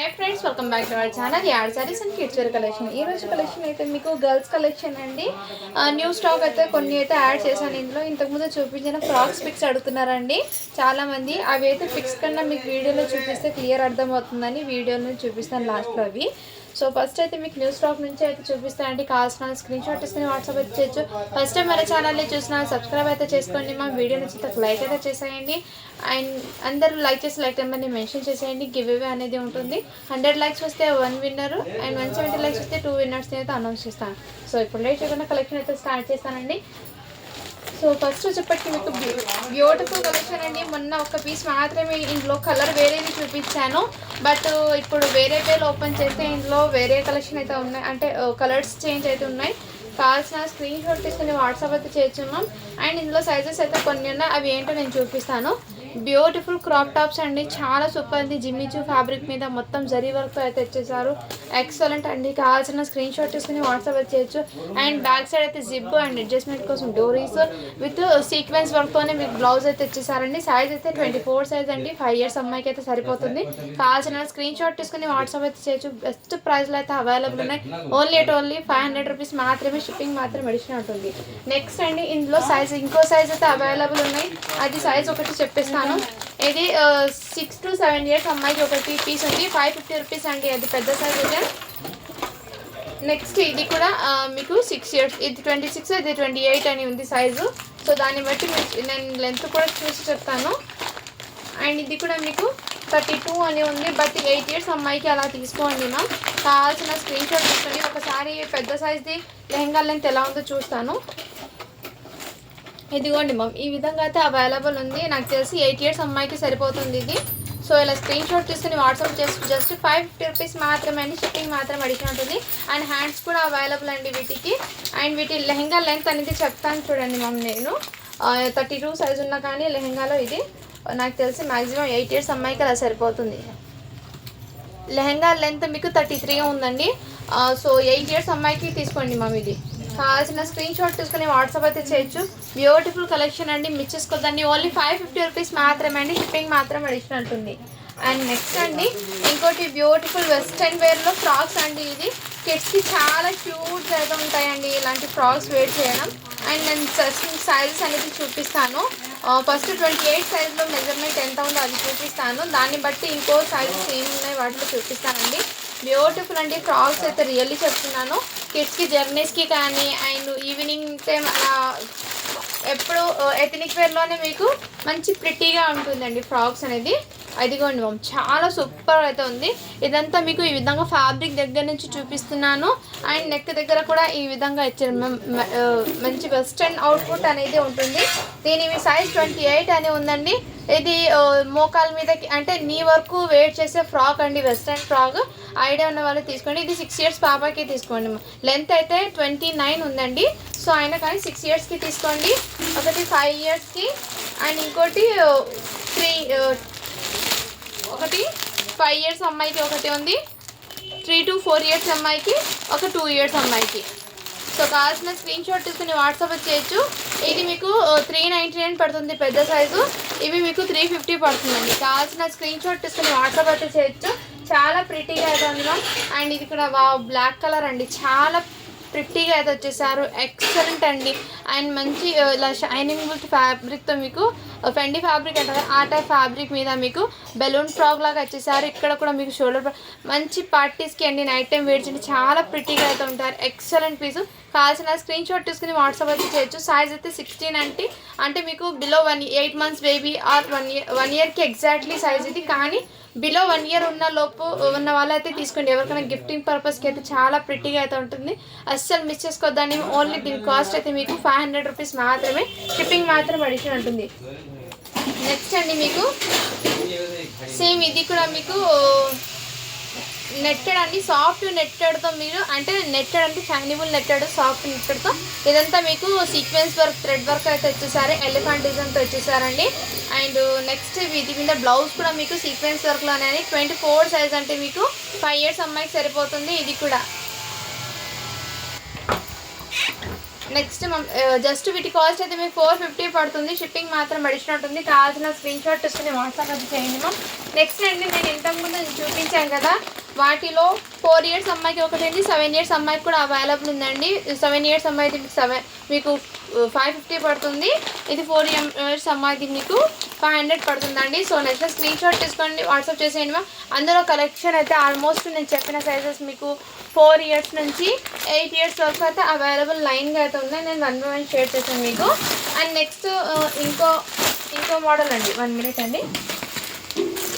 Hi friends welcome back to our channel यार sarees and kids wear collection ఈ రోజు collection అయితే మీకు గర్ల్స్ కలెక్షన్ అండి న్యూ స్టాక్ అయితే కొన్ని అయితే యాడ్ చేశాను ఇందులో ఇంతకు ముందు చూపించిన ఫ్రాక్స్ పిక్స్ అడుగుతున్నారండి చాలా మంది అవి అయితే పిక్స్ కన్నా మీకు వీడియోలో చూపిస్తే క్లియర్ అర్థమవుతుందని వీడియోలో చూపిస్తాను లాస్ట్లో అవి సో ఫస్ట్ అయితే మీకు న్యూ స్టాక్ నుంచి అయితే చూపిస్తానండి కావాల్సిన స్క్రీన్ షాట్ తీసుకుని వాట్సాప్ అయితే చేయొచ్చు ఫస్ట్ టైం మన ఛానల్ని చూసిన సబ్స్క్రైబ్ అయితే చేసుకోండి మా వీడియో నచ్చితే లైక్ అయితే చేసేయండి అండ్ అందరూ లైక్ చేసి లైక్ నెంబర్ని మెన్షన్ చేసేయండి గివ్ అవే అనేది ఉంటుంది 100 లైక్స్ వస్తే 1 విన్నర్ అండ్ 170 లైక్స్ వస్తే 2 విన్నర్స్ని అయితే అనౌన్స్ చేస్తాను సో ఇప్పుడు లేట్ చేయకుండా కలెక్షన్ అయితే స్టార్ట్ చేస్తానండి సో ఫస్ట్ వచ్చేప్పటికి మీకు బ్యూటిఫుల్ కలెక్షన్ అండి మొన్న ఒక పీస్ మాత్రమే ఇందులో కలర్ వేరేది చూపించాను బట్ ఇప్పుడు వేరే పేరు ఓపెన్ చేస్తే ఇందులో వేరే కలెక్షన్ అయితే ఉన్నాయి అంటే కలర్స్ చేంజ్ అయితే ఉన్నాయి కావాల్సిన స్క్రీన్ షాట్ తీసుకుని వాట్సాప్ అయితే చేయొచ్చున్నాం అండ్ ఇందులో సైజెస్ అయితే కొన్ని ఉన్నాయి అవి ఏంటో నేను చూపిస్తాను బ్యూటిఫుల్ క్రాప్ టాప్స్ అండి చాలా సూపర్ ఉంది జిమ్మిచూ ఫ్యాబ్రిక్ మీద మొత్తం జరీ వర్క్తో అయితే ఇచ్చేసారు ఎక్సలెంట్ అండి కావాల్సిన స్క్రీన్ షాట్ తీసుకుని వాట్సాప్ అయితే చేయొచ్చు అండ్ బ్యాక్ సైడ్ అయితే జిప్ అండ్ అడ్జస్ట్మెంట్ కోసం డోరీస్ విత్ సీక్వెన్స్ వర్క్తోనే మీకు బ్లౌజ్ అయితే ఇచ్చేసారండి సైజ్ అయితే 24 సైజ్ అండి 5 ఇయర్స్ అమ్మాయికి అయితే సరిపోతుంది కావాల్సిన స్క్రీన్ షాట్ తీసుకుని వాట్సాప్ అయితే చేయొచ్చు బెస్ట్ ప్రైస్లో అయితే అవైలబుల్ ఉన్నాయి ఓన్లీ 500 రూపీస్ మాత్రమే షిప్పింగ్ మాత్రం అడిషనల్ ఉంటుంది నెక్స్ట్ అండి ఇందులో సైజ్ ఇంకో సైజ్ అయితే అవైలబుల్ ఉన్నాయి అది సైజ్ ఒకటి చెప్పేస్తాను ఇది 6 to 7 ఇయర్స్ అమ్మాయికి ఒకటి పీస్ ఉంది 550 రూపీస్ అండి అది పెద్ద సైజ్ అయితే నెక్స్ట్ ఇది కూడా మీకు 6 ఇయర్స్ ఇది 26 ఇది 28 అని ఉంది సైజు సో దాన్ని బట్టి నేను లెంత్ కూడా చూసి చెప్తాను అండ్ ఇది కూడా మీకు 32 అని ఉంది బట్ 8 ఇయర్స్ అమ్మాయికి అలా తీసుకోండి మా కావాల్సిన స్క్రీన్ షాట్ తీసుకొని ఒకసారి పెద్ద సైజ్ది లెహంగా లెంత్ ఎలా ఉందో చూస్తాను ఇదిగోండి మ్యామ్ ఈ విధంగా అయితే అవైలబుల్ ఉంది నాకు తెలిసి 8 ఇయర్స్ అమ్మాయికి సరిపోతుంది ఇది సో ఇలా స్క్రీన్ షాట్ తీసుకుని వాట్సాప్ చేసి జస్ట్ 550 రూపీస్ మాత్రమే అండి షిప్పింగ్ మాత్రం అడిగిన ఉంటుంది అండ్ హ్యాండ్స్ కూడా అవైలబుల్ అండి వీటికి అండ్ వీటి లెహంగా లెంత్ అనేది చెప్తాను చూడండి మ్యామ్ నేను 32 సైజ్ ఉన్నా కానీ లెహంగాలో ఇది నాకు తెలిసి మ్యాక్సిమం 8 ఇయర్స్ అమ్మాయికి అలా సరిపోతుంది లెహంగా లెంత్ మీకు 33 ఉందండి సో 8 ఇయర్స్ అమ్మాయికి తీసుకోండి మ్యామ్ ఇది కావాల్సిన స్క్రీన్ షాట్ తీసుకుని వాట్సాప్ అయితే చేయొచ్చు బ్యూటిఫుల్ కలెక్షన్ అండి మిస్ చేసుకోవద్దండి ఓన్లీ 550 రూపీస్ మాత్రమే అండి షిప్పింగ్ మాత్రం అడిషనల్ ఉంటుంది అండ్ నెక్స్ట్ అండి ఇంకోటి బ్యూటిఫుల్ వెస్ట్రన్ వేర్లో ఫ్రాక్స్ అండి ఇది కిడ్స్కి చాలా క్యూట్ అయితే ఉంటాయండి ఇలాంటి ఫ్రాక్స్ వేర్ చేయడం అండ్ నేను సైజెస్ అనేది చూపిస్తాను ఫస్ట్ 28 సైజ్లో మెజర్మెంట్ ఎంత ఉందో అది చూపిస్తాను దాన్ని బట్టి ఇంకో సైజెస్ ఏమి ఉన్నాయి వాటిలో చూపిస్తానండి బ్యూటిఫుల్ అండి ఫ్రాక్స్ అయితే రియల్లీ చెప్తున్నాను కిడ్స్కి జర్నీస్కి కానీ అండ్ ఈవినింగ్ టైం అలా ఎప్పుడు ఎథనిక్ వేర్లోనే మీకు మంచి ప్రిటీగా ఉంటుందండి ఫ్రాక్స్ అనేది అదిగోండి మ్యామ్ చాలా సూపర్ అయితే ఉంది ఇదంతా మీకు ఈ విధంగా ఫ్యాబ్రిక్ దగ్గర నుంచి చూపిస్తున్నాను అండ్ నెక్ దగ్గర కూడా ఈ విధంగా ఇచ్చారు మంచి వెస్ట్రన్ అవుట్పుట్ అనేది ఉంటుంది దీని సైజ్ 28 అని ఉందండి ఇది మోకాల మీద అంటే నీ వరకు వెయిట్ చేసే ఫ్రాక్ అండి వెస్ట్రన్ ఫ్రాక్ ఐడియా ఉన్న వాళ్ళు తీసుకోండి ఇది 6 ఇయర్స్ పాపకి తీసుకోండి లెంత్ అయితే 29 ఉందండి సో అయినా కానీ 6 ఇయర్స్కి తీసుకోండి ఒకటి 5 ఇయర్స్కి అండ్ ఇంకోటి 5 ఇయర్స్ అమ్మాయికి ఒకటి ఉంది 3 to 4 ఇయర్స్ అమ్మాయికి ఒక 2 ఇయర్స్ అమ్మాయికి సో కావాల్సిన స్క్రీన్ షాట్ తీసుకుని వాట్సాప్ చేయొచ్చు ఇది మీకు 399 పడుతుంది పెద్ద సైజు ఇవి మీకు 350 పడుతుందండి కావాల్సిన స్క్రీన్ షాట్ తీసుకుని వాట్సాప్ అయితే చేయొచ్చు చాలా ప్రిటీగా అయితే ఉంది అండ్ ఇది కూడా బ్లాక్ కలర్ అండి చాలా ప్రిటీగా అయితే వచ్చేసారు ఎక్సలెంట్ అండి అండ్ మంచి ఇలా షైనింగ్ ఫ్యాబ్రిక్తో మీకు ఫెండీ ఫ్యాబ్రిక్ అంటారు ఆ టైప్ ఫ్యాబ్రిక్ మీద మీకు బెలూన్ ఫ్రాక్ లాగా వచ్చేసారు ఇక్కడ కూడా మీకు షోల్డర్ మంచి పార్టీస్కి అండి నైట్ టైం వేర్ చేయండి చాలా ప్రిటీగా అయితే ఉంటారు ఎక్సలెంట్ పీసు కావాల్సిన స్క్రీన్ షాట్ తీసుకుని వాట్సాప్ అయితే చేయొచ్చు సైజ్ అయితే 16 అంటే మీకు బిలో 8 మంత్స్ బేబీ ఆర్ 1 ఇయర్కి ఎగ్జాక్ట్లీ సైజ్ ఇది కానీ బిలో 1 ఇయర్ ఉన్న వాళ్ళైతే తీసుకోండి ఎవరికైనా గిఫ్టింగ్ పర్పస్కి అయితే చాలా ప్రిటీగా అయితే ఉంటుంది అస్సలు మిస్ చేసుకోవద్దండి ఓన్లీ దీని కాస్ట్ అయితే మీకు 500 రూపీస్ మాత్రమే షిప్పింగ్ మాత్రం అడిషన్ ఉంటుంది నెక్స్ట్ అండి మీకు సేమ్ ఇది కూడా మీకు నెట్టెడ్ అండి సాఫ్ట్ నెట్టెడ్తో మీరు అంటే నెట్టెడ్ అంటే షైనబుల్ నెట్టెడ్ సాఫ్ట్ నెట్టెడ్తో ఇదంతా మీకు సీక్వెన్స్ వర్క్ థ్రెడ్ వర్క్ అయితే వచ్చేసారు ఎలిఫెంట్ డిజైన్తో వచ్చేసారండి అండ్ నెక్స్ట్ వీటి మీద బ్లౌజ్ కూడా మీకు సీక్వెన్స్ వర్క్లోనే 24 సైజ్ అంటే మీకు 5 ఇయర్స్ అమ్మాయికి సరిపోతుంది ఇది కూడా నెక్స్ట్ జస్ట్ వీటి కాస్ట్ అయితే మీకు 450 పడుతుంది షిప్పింగ్ మాత్రం అడిషనల్ ఉంటుంది కావాల్సిన స్క్రీన్ షాట్ తీసుకుని వాట్సాప్ అయితే చేయండి మ్యామ్ నెక్స్ట్ అండి నేను ఇంతకుముందు చూపించాను కదా వాటిలో 4 ఇయర్స్ అమ్మాయికి ఒకటండి, 7 ఇయర్స్ అమ్మాయికి కూడా అవైలబుల్ ఉందండి. 7 ఇయర్స్ అమ్మాయిది మీకు 550 పడుతుంది. ఇది 4 ఇయర్స్ అమ్మాయిది మీకు 500 పడుతుందండి. సో నెక్స్ట్ స్క్రీన్ షాట్ తీసుకోండి, వాట్సాప్ చేసేయండి మ్యామ్. అందులో కలెక్షన్ అయితే ఆల్మోస్ట్ నేను చెప్పిన సైజెస్ మీకు 4 ఇయర్స్ నుంచి 8 ఇయర్స్ వరకు అయితే అవైలబుల్ లైన్గా అయితే ఉంది. నేను 1 by 1 షేర్ చేశాను మీకు. అండ్ నెక్స్ట్ ఇంకో మోడల్ అండి, 1 minute అండి.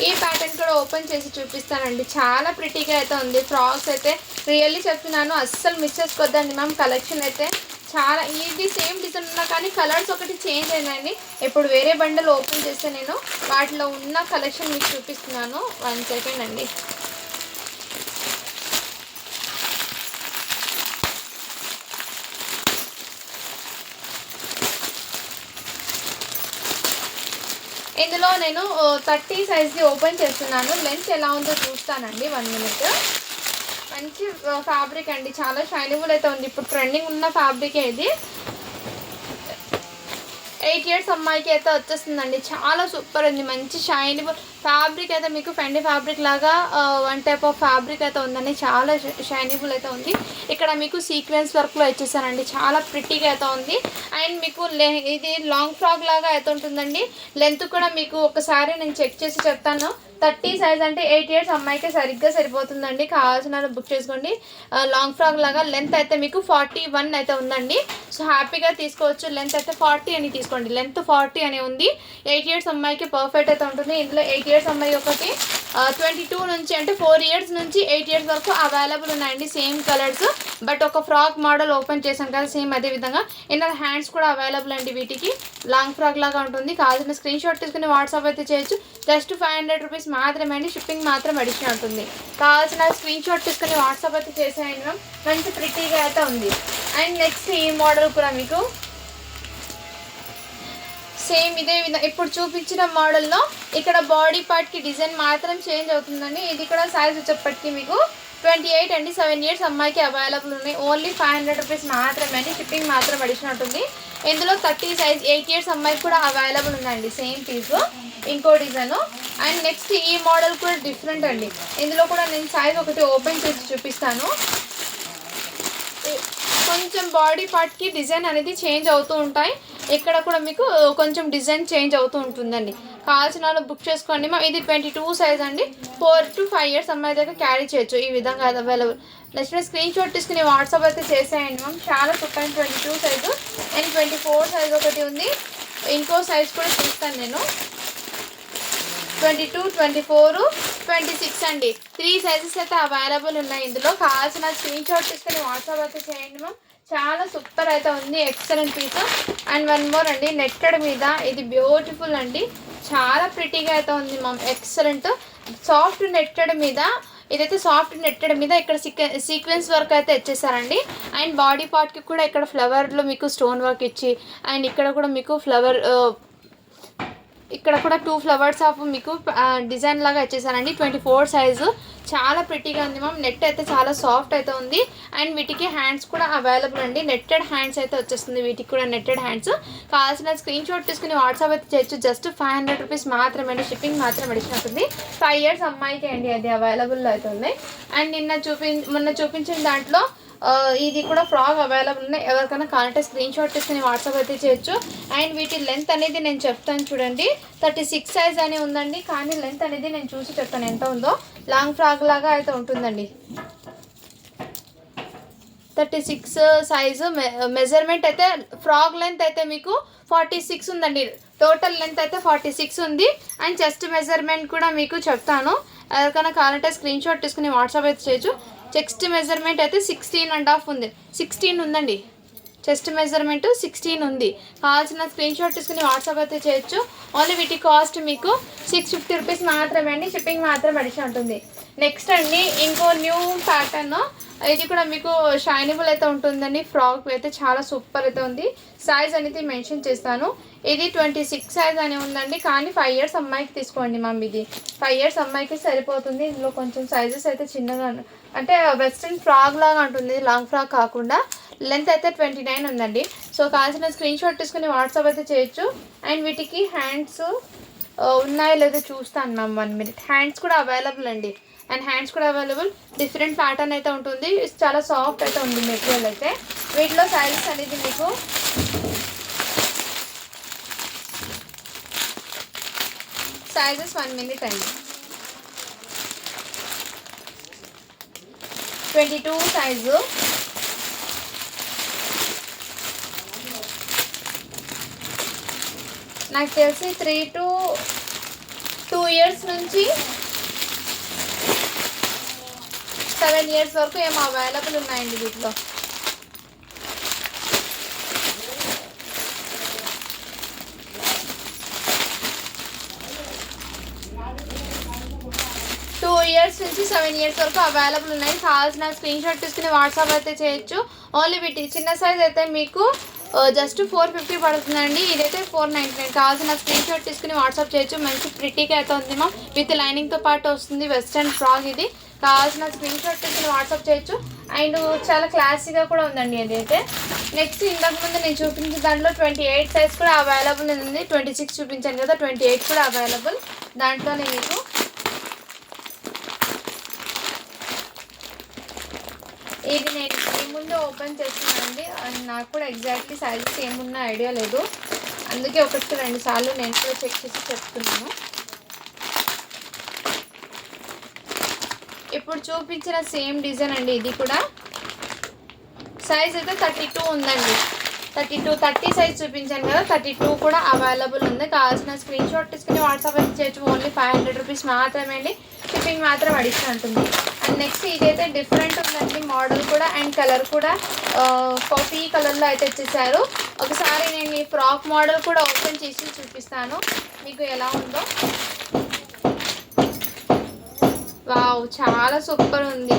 ఈ ప్యాటర్న్ కూడా ఓపెన్ చేసి చూపిస్తానండి. చాలా ప్రిటీగా అయితే ఉంది. ఫ్రాక్స్ అయితే రియల్లీ చెప్తున్నాను, అస్సలు మిస్ చేసుకోవద్దండి మ్యామ్. కలెక్షన్ అయితే చాలా, ఇది సేమ్ డిజైన్ ఉన్నా కానీ కలర్స్ ఒకటి చేంజ్ అయిందండి. ఇప్పుడు వేరే బండల్ ఓపెన్ చేస్తే నేను వాటిలో ఉన్న కలెక్షన్ మీకు చూపిస్తున్నాను. 1 second అండి. ఇందులో నేను 30 సైజ్ది ఓపెన్ చేస్తున్నాను. లెంత్ ఎలా ఉందో చూస్తానండి. 1 minute. మంచి ఫ్యాబ్రిక్ అండి, చాలా షైనబుల్ అయితే ఉంది. ఇప్పుడు ట్రెండింగ్ ఉన్న ఫ్యాబ్రికే ఇది. 8 ఇయర్స్ అమ్మాయికి అయితే వచ్చేస్తుందండి. చాలా సూపర్ ఉంది, మంచి షైనబుల్ ఫ్యాబ్రిక్ అయితే మీకు ఫెండి ఫ్యాబ్రిక్ లాగా 1 type ఆఫ్ ఫ్యాబ్రిక్ అయితే ఉందండి. చాలా షైనబుల్ అయితే ఉంది. ఇక్కడ మీకు సీక్వెన్స్ వర్క్లో ఇచ్చేసానండి, చాలా ప్రిటీగా అయితే ఉంది. అండ్ మీకు ఇది లాంగ్ ఫ్రాక్ లాగా అయితే ఉంటుందండి. లెంత్ కూడా మీకు ఒకసారి నేను చెక్ చేసి చెప్తాను. 30 సైజ్ అంటే 8 ఇయర్స్ అమ్మాయికి సరిగ్గా సరిపోతుందండి. కావాల్సిన బుక్ చేసుకోండి. లాంగ్ ఫ్రాక్ లాగా లెంత్ అయితే మీకు 41 అయితే ఉందండి. సో హ్యాపీగా తీసుకోవచ్చు. లెంత్ అయితే 40 అని తీసుకోండి. లెంత్ 40 అని ఉంది. 8 ఇయర్స్ అమ్మాయికి పర్ఫెక్ట్ అయితే ఉంటుంది. ఇందులో 8 ఇయర్స్ అమ్మాయి ఒకటి 22 నుంచి అంటే 4 ఇయర్స్ నుంచి 8 ఇయర్స్ వరకు అవైలబుల్ ఉన్నాయండి. సేమ్ కలర్స్, బట్ ఒక ఫ్రాక్ మోడల్ ఓపెన్ చేశాను కదా, సేమ్ అదే విధంగా. ఇన్నర్ హ్యాండ్స్ కూడా అవైలబుల్ అండి. వీటికి లాంగ్ ఫ్రాక్ లాగా ఉంటుంది. కావాల్సిన స్క్రీన్ షాట్ తీసుకుని వాట్సాప్ అయితే చేయొచ్చు. జస్ట్ 500 రూపీస్ మాత్రమే అండి. షిప్పింగ్ మాత్రం అడిషనల్ ఉంటుంది. కావాల్సిన స్క్రీన్ షాట్ తీసుకుని వాట్సాప్ అయితే చేసేయండి మ్యామ్. మంచి ప్రిటీగా అయితే ఉంది. అండ్ నెక్స్ట్ ఈ మోడల్ కూడా మీకు సేమ్ ఇదే విధంగా ఇప్పుడు చూపించిన మోడల్లో ఇక్కడ బాడీ పార్ట్కి డిజైన్ మాత్రం చేంజ్ అవుతుందండి. ఇది కూడా సైజ్ వచ్చేప్పటికి మీకు 28 అండి. 7 ఇయర్స్ అమ్మాయికి అవైలబుల్ ఉన్నాయి. ఓన్లీ 500 రూపీస్ మాత్రమే అండి. షిప్పింగ్ మాత్రం అడిషనల్ ఉంటుంది. ఇందులో 30 సైజ్ 8 ఇయర్స్ అమ్మాయికి కూడా అవైలబుల్ ఉందండి. సేమ్ పీస్ ఇంకో డిజైన్. అండ్ నెక్స్ట్ ఈ మోడల్ కూడా డిఫరెంట్ అండి. ఇందులో కూడా నేను సైజ్ ఒకటి ఓపెన్ చేసి చూపిస్తాను. కొంచెం బాడీ పార్ట్కి డిజైన్ అనేది చేంజ్ అవుతూ ఉంటాయి. ఇక్కడ కూడా మీకు కొంచెం డిజైన్ చేంజ్ అవుతూ ఉంటుందండి. కావాల్సిన వాళ్ళు బుక్ చేసుకోండి మ్యామ్. ఇది 22 సైజ్ అండి. 4 to 5 ఇయర్స్ అమ్మాయి దగ్గర క్యారీ చేయొచ్చు. ఈ విధంగా అవైలబుల్. నెక్స్ట్ స్క్రీన్ షాట్ తీసుకుని వాట్సాప్ అయితే చేసేయండి మ్యామ్. చాలా సూపర్. 22 సైజు అండ్ 24 సైజ్ ఒకటి ఉంది. ఇంకో సైజ్ కూడా చూస్తాను నేను. 22, 24, 26 అండి. 3 సైజెస్ అయితే అవైలబుల్ ఉన్నాయి. ఇందులో కావాల్సిన స్క్రీన్ షాట్ తీసుకుని వాట్సాప్ అయితే చేయండి మ్యామ్. చాలా సూపర్ అయితే ఉంది. Excellent piece. అండ్ 1 more అండి, నెట్టెడ్ మీద. ఇది బ్యూటిఫుల్ అండి, చాలా ప్రిటీగా అయితే ఉంది మ్యామ్. ఎక్సలెంట్ సాఫ్ట్ నెట్టెడ్ మీద. ఇదైతే సాఫ్ట్ నెట్టెడ్ మీద ఇక్కడ సీక్వెన్స్ వర్క్ అయితే ఇచ్చేసారండి. అండ్ బాడీ పార్ట్కి కూడా ఇక్కడ ఫ్లవర్లో మీకు స్టోన్ వర్క్ ఇచ్చి, అండ్ ఇక్కడ కూడా మీకు ఫ్లవర్, ఇక్కడ కూడా 2 ఫ్లవర్స్ ఆఫ్ మీకు డిజైన్ లాగా ఇచ్చేసానండి. 24 సైజు. చాలా ప్రిటీగా ఉంది మ్యామ్. నెట్ అయితే చాలా సాఫ్ట్ అయితే ఉంది. అండ్ వీటికి హ్యాండ్స్ కూడా అవైలబుల్ అండి. నెట్టెడ్ హ్యాండ్స్ అయితే వచ్చేస్తుంది. వీటికి కూడా నెట్టెడ్ హ్యాండ్స్. కావాల్సిన స్క్రీన్ షాట్ తీసుకుని వాట్సాప్ అయితే చేయొచ్చు. జస్ట్ 500 రూపీస్ మాత్రమే అండి. షిప్పింగ్ మాత్రం అడిషనల్ ఉంటుంది. 5 ఇయర్స్ అమ్మాయికి అండి అది అవైలబుల్లో అయితే ఉంది. అండ్ మొన్న చూపించిన దాంట్లో ఇది కూడా ఫ్రాక్ అవైలబుల్ ఉన్నాయి. ఎవరికైనా కావాలంటే స్క్రీన్ షాట్ తీసుకుని వాట్సాప్ అయితే చేయొచ్చు. అండ్ వీటి లెంత్ అనేది నేను చెప్తాను చూడండి. 36 సైజ్ అని ఉందండి, కానీ లెంత్ అనేది నేను చూసి చెప్తాను ఎంత ఉందో. లాంగ్ ఫ్రాక్ లాగా అయితే ఉంటుందండి. 36 సైజు మెజర్మెంట్ అయితే ఫ్రాక్ లెంత్ అయితే మీకు 46 ఉందండి. టోటల్ లెంత్ అయితే 46 ఉంది. అండ్ చెస్ట్ మెజర్మెంట్ కూడా మీకు చెప్తాను. ఎవరికైనా కావాలంటే స్క్రీన్ షాట్ తీసుకుని వాట్సాప్ అయితే చేయొచ్చు. చెస్ట్ మెజర్మెంట్ అయితే 16.5 ఉంది. 16 ఉందండి. చెస్ట్ మెజర్మెంట్ 16 ఉంది. కావాల్సిన స్క్రీన్ షాట్ తీసుకుని వాట్సాప్ అయితే చేయొచ్చు. ఓన్లీ వీటి కాస్ట్ మీకు 650 రూపీస్ మాత్రమే అండి. షిప్పింగ్ మాత్రం అడిషనల్ ఉంటుంది. నెక్స్ట్ అండి ఇంకో న్యూ ప్యాటర్న్. ఇది కూడా మీకు షైనబుల్ అయితే ఉంటుందండి. ఫ్రాక్ అయితే చాలా సూపర్ అయితే ఉంది. సైజ్ అనేది మెన్షన్ చేస్తాను. ఇది 26 సైజ్ అని ఉందండి, కానీ 5 ఇయర్స్ అమ్మాయికి తీసుకోండి మ్యామ్. ఇది 5 ఇయర్స్ అమ్మాయికి సరిపోతుంది. ఇందులో కొంచెం సైజెస్ అయితే చిన్నగా, అంటే వెస్ట్రన్ ఫ్రాక్ లాగా ఉంటుంది, లాంగ్ ఫ్రాక్ కాకుండా. లెంత్ అయితే 29 ఉందండి. సో కావాల్సిన స్క్రీన్ షాట్ తీసుకుని వాట్సాప్ అయితే చేయొచ్చు. అండ్ వీటికి హ్యాండ్స్ ఉన్నాయో లేదో చూస్తాను మ్యామ్. 1 minute. హ్యాండ్స్ కూడా అవైలబుల్ అండి. అండ్ హ్యాండ్స్ కూడా అవైలబుల్. డిఫరెంట్ ప్యాటర్న్ అయితే ఉంటుంది. చాలా సాఫ్ట్ అయితే ఉంది మెటీరియల్ అయితే. వీటిలో సైజెస్ అనేది మీకు సైజెస్ 1 minute అండి. 22 సైజు, నాకు తెలిసి 3 to 2 years నుంచి 7 years వరకు ఏమో అవైలబుల్ ఉన్నాయండి వీటిలో. ఇయర్స్ నుంచి 7 years వరకు అవైలబుల్ ఉన్నాయి. కావాల్సిన స్క్రీన్ షాట్ తీసుకుని వాట్సాప్ అయితే చేయొచ్చు. ఓన్లీ వీటి చిన్న సైజ్ అయితే మీకు జస్ట్ 450 పడుతుందండి. ఇదైతే 499. కావాల్సిన స్క్రీన్ షాట్ తీసుకుని వాట్సాప్ చేయొచ్చు. మంచి ప్రిటీగా అయితే ఉంది మా, విత్ లైనింగ్తో పాటు వస్తుంది. వెస్ట్రన్ ఫ్రాక్ ఇది. కావాల్సిన స్క్రీన్ షాట్ తీసుకుని వాట్సాప్ చేయొచ్చు. అండ్ చాలా క్లాసీగా కూడా ఉందండి ఇదైతే. నెక్స్ట్ ఇంతకుముందు నేను చూపించిన దాంట్లో 28 సైజ్ కూడా అవైలబుల్ ఉంది. 26 చూపించాను కదా, 28 కూడా అవైలబుల్. దాంట్లోనే మీకు ఇది నేను ఈ ముందు ఓపెన్ చేస్తున్నానండి. అండ్ నాకు కూడా ఎగ్జాక్ట్లీ సైజెస్ ఏమున్నా ఐడియా లేదు, అందుకే 1-2 సార్లు నేను కూడా చెక్ చేసి చెప్తున్నాను. ఇప్పుడు చూపించిన సేమ్ డిజైన్ అండి ఇది కూడా. సైజ్ అయితే 32 ఉందండి. 30 సైజ్ చూపించాను కదా, 32 కూడా అవైలబుల్ ఉంది. కావాల్సిన స్క్రీన్ షాట్ తీసుకుని వాట్సాప్ అయితే చేయొచ్చు. ఓన్లీ 500 రూపీస్ మాత్రమే అండి. షిప్పింగ్ మాత్రం అడిషనల్ ఉంటుంది. అండ్ నెక్స్ట్ ఇదైతే డిఫరెంట్ ఉందండి మోడల్ కూడా, అండ్ కలర్ కూడా కాఫీ కలర్లో అయితే ఇచ్చేసారు. ఒకసారి నేను ఈ ఫ్రాక్ మోడల్ కూడా ఓపెన్ చేసి చూపిస్తాను మీకు ఎలా ఉందో. వావ్, చాలా సూపర్ ఉంది.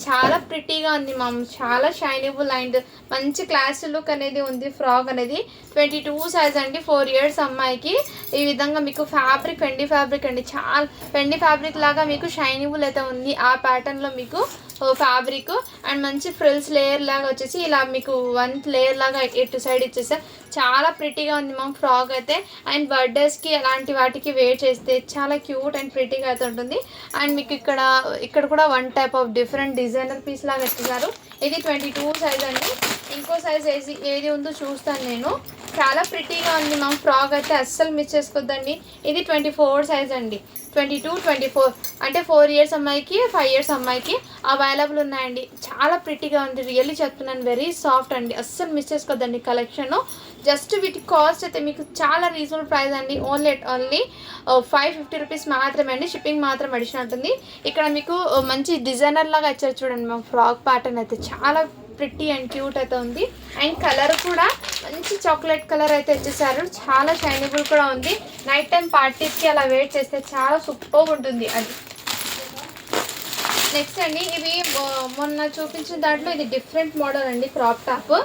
చాలా ప్రిటీగా ఉంది మామ్. చాలా షైనబుల్ అండ్ మంచి క్లాస్ లుక్ అనేది ఉంది ఫ్రాక్ అనేది. 22 సైజ్ అండి. 4 years అమ్మాయికి. ఈ విధంగా మీకు ఫ్యాబ్రిక్ వెండి ఫ్యాబ్రిక్ అండి. చాలా వెండి ఫ్యాబ్రిక్ లాగా మీకు షైనబుల్ అయితే ఉంది. ఆ ప్యాటర్న్లో మీకు ఫ్యాబ్రిక్ అండ్ మంచి ఫ్రిల్స్ లేయర్ లాగా వచ్చేసి ఇలా మీకు 1 లేయర్ లాగా ఎటు సైడ్ ఇచ్చేసారు. చాలా ప్రిటీగా ఉంది మ్యామ్ ఫ్రాక్ అయితే. అండ్ బర్త్డేస్కి అలాంటి వాటికి వేర్ చేస్తే చాలా క్యూట్ అండ్ ప్రిటీగా అయితే ఉంటుంది. అండ్ మీకు ఇక్కడ కూడా 1 type of different designer piece లాగా ఇచ్చేసారు. ఇది 22 సైజ్ అండి. ఇంకో సైజ్ ఏది ఉందో చూస్తాను నేను. చాలా ప్రిటీగా ఉంది మ్యామ్ ఫ్రాక్ అయితే, అస్సలు మిస్ చేసుకోవద్దండి. ఇది 24 సైజ్ అండి. 22, 24 అంటే 4 years అమ్మాయికి 5 years అమ్మాయికి అవైలబుల్ ఉన్నాయండి. చాలా ప్రిటీగా ఉంది. రియల్లీ చెప్తున్నాను, వెరీ సాఫ్ట్ అండి. అస్సలు మిస్ చేసుకోవద్దండి కలెక్షన్. జస్ట్ వీటి కాస్ట్ అయితే మీకు చాలా రీజనబుల్ ప్రైస్ అండి. ఓన్లీ 550 రూపీస్ మాత్రమే అండి. షిప్పింగ్ మాత్రం అడిషనల్ ఉంటుంది. ఇక్కడ మీకు మంచి డిజైనర్ లాగా ఇచ్చారు చూడండి మ్యామ్. ఫ్రాక్ ప్యాటర్న్ అయితే చాలా ప్రిటీ అండ్ క్యూట్ అయితే ఉంది. అండ్ కలర్ కూడా మంచి చాక్లెట్ కలర్ అయితే ఇచ్చేసారు. చాలా షైనబుల్ కూడా ఉంది. నైట్ టైం పార్టీస్కి అలా వెయిట్ చేస్తే చాలా సూపర్గా ఉంటుంది అది. నెక్స్ట్ అండి, ఇవి మొన్న చూపించిన దాంట్లో ఇది డిఫరెంట్ మోడల్ అండి. క్రాప్ టాప్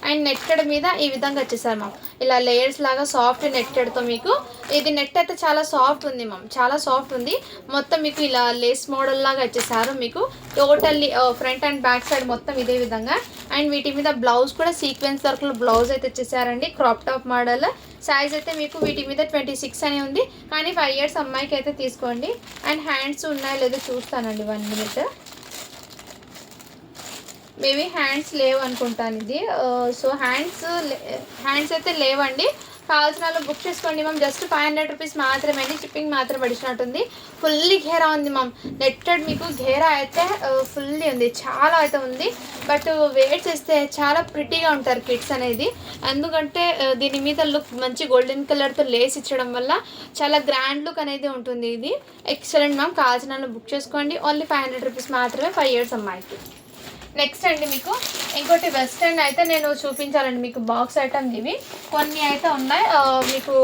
అండ్ నెట్టెడ్ మీద ఈ విధంగా వచ్చేసారు మ్యామ్. ఇలా లేయర్స్ లాగా సాఫ్ట్ నెట్టెడ్తో మీకు ఇది నెట్ అయితే చాలా సాఫ్ట్ ఉంది మ్యామ్. చాలా సాఫ్ట్ ఉంది. మొత్తం మీకు ఇలా లేస్ మోడల్ లాగా వచ్చేసారు. మీకు totally front and back side మొత్తం ఇదే విధంగా. అండ్ వీటి మీద బ్లౌజ్ కూడా సీక్వెన్స్ వర్క్లో బ్లౌజ్ అయితే వచ్చేసారండి. Crop top model. సైజ్ అయితే మీకు వీటి మీద 26 అని ఉంది. కానీ 5 years అమ్మాయికి అయితే తీసుకోండి. అండ్ హ్యాండ్స్ ఉన్నాయో లేదో చూస్తానండి 1 minute. మేబీ హ్యాండ్స్ లేవు అనుకుంటాను ఇది. సో హ్యాండ్స్ అయితే లేవండి. కావాల్సిన వాళ్ళు బుక్ చేసుకోండి మ్యామ్. జస్ట్ 500 రూపీస్ మాత్రమే అండి. షిప్పింగ్ మాత్రం పడిచినట్టుంది. ఫుల్లీ ఘేరా ఉంది మ్యామ్. నెట్టెడ్ మీకు ఘేరా అయితే ఫుల్లీ ఉంది. చాలా అయితే ఉంది. బట్ వేర్ చేస్తే చాలా ప్రిటీగా ఉంటారు కిడ్స్ అనేది. ఎందుకంటే దీని మీద లుక్ మంచి గోల్డెన్ కలర్తో లేస్ ఇచ్చడం వల్ల చాలా గ్రాండ్ లుక్ అనేది ఉంటుంది. ఇది ఎక్సలెంట్ మ్యామ్. కావాల్సిన వాళ్ళు బుక్ చేసుకోండి. ఓన్లీ 500 రూపీస్ మాత్రమే 5 years అమ్మాయికి. నెక్స్ట్ అండి మీకు ఇంకోటి వెస్ట్రన్ అయితే నేను చూపించాలండి మీకు. బాక్స్ ఐటమ్స్ ఇవి కొన్ని అయితే ఉన్నాయి. మీకు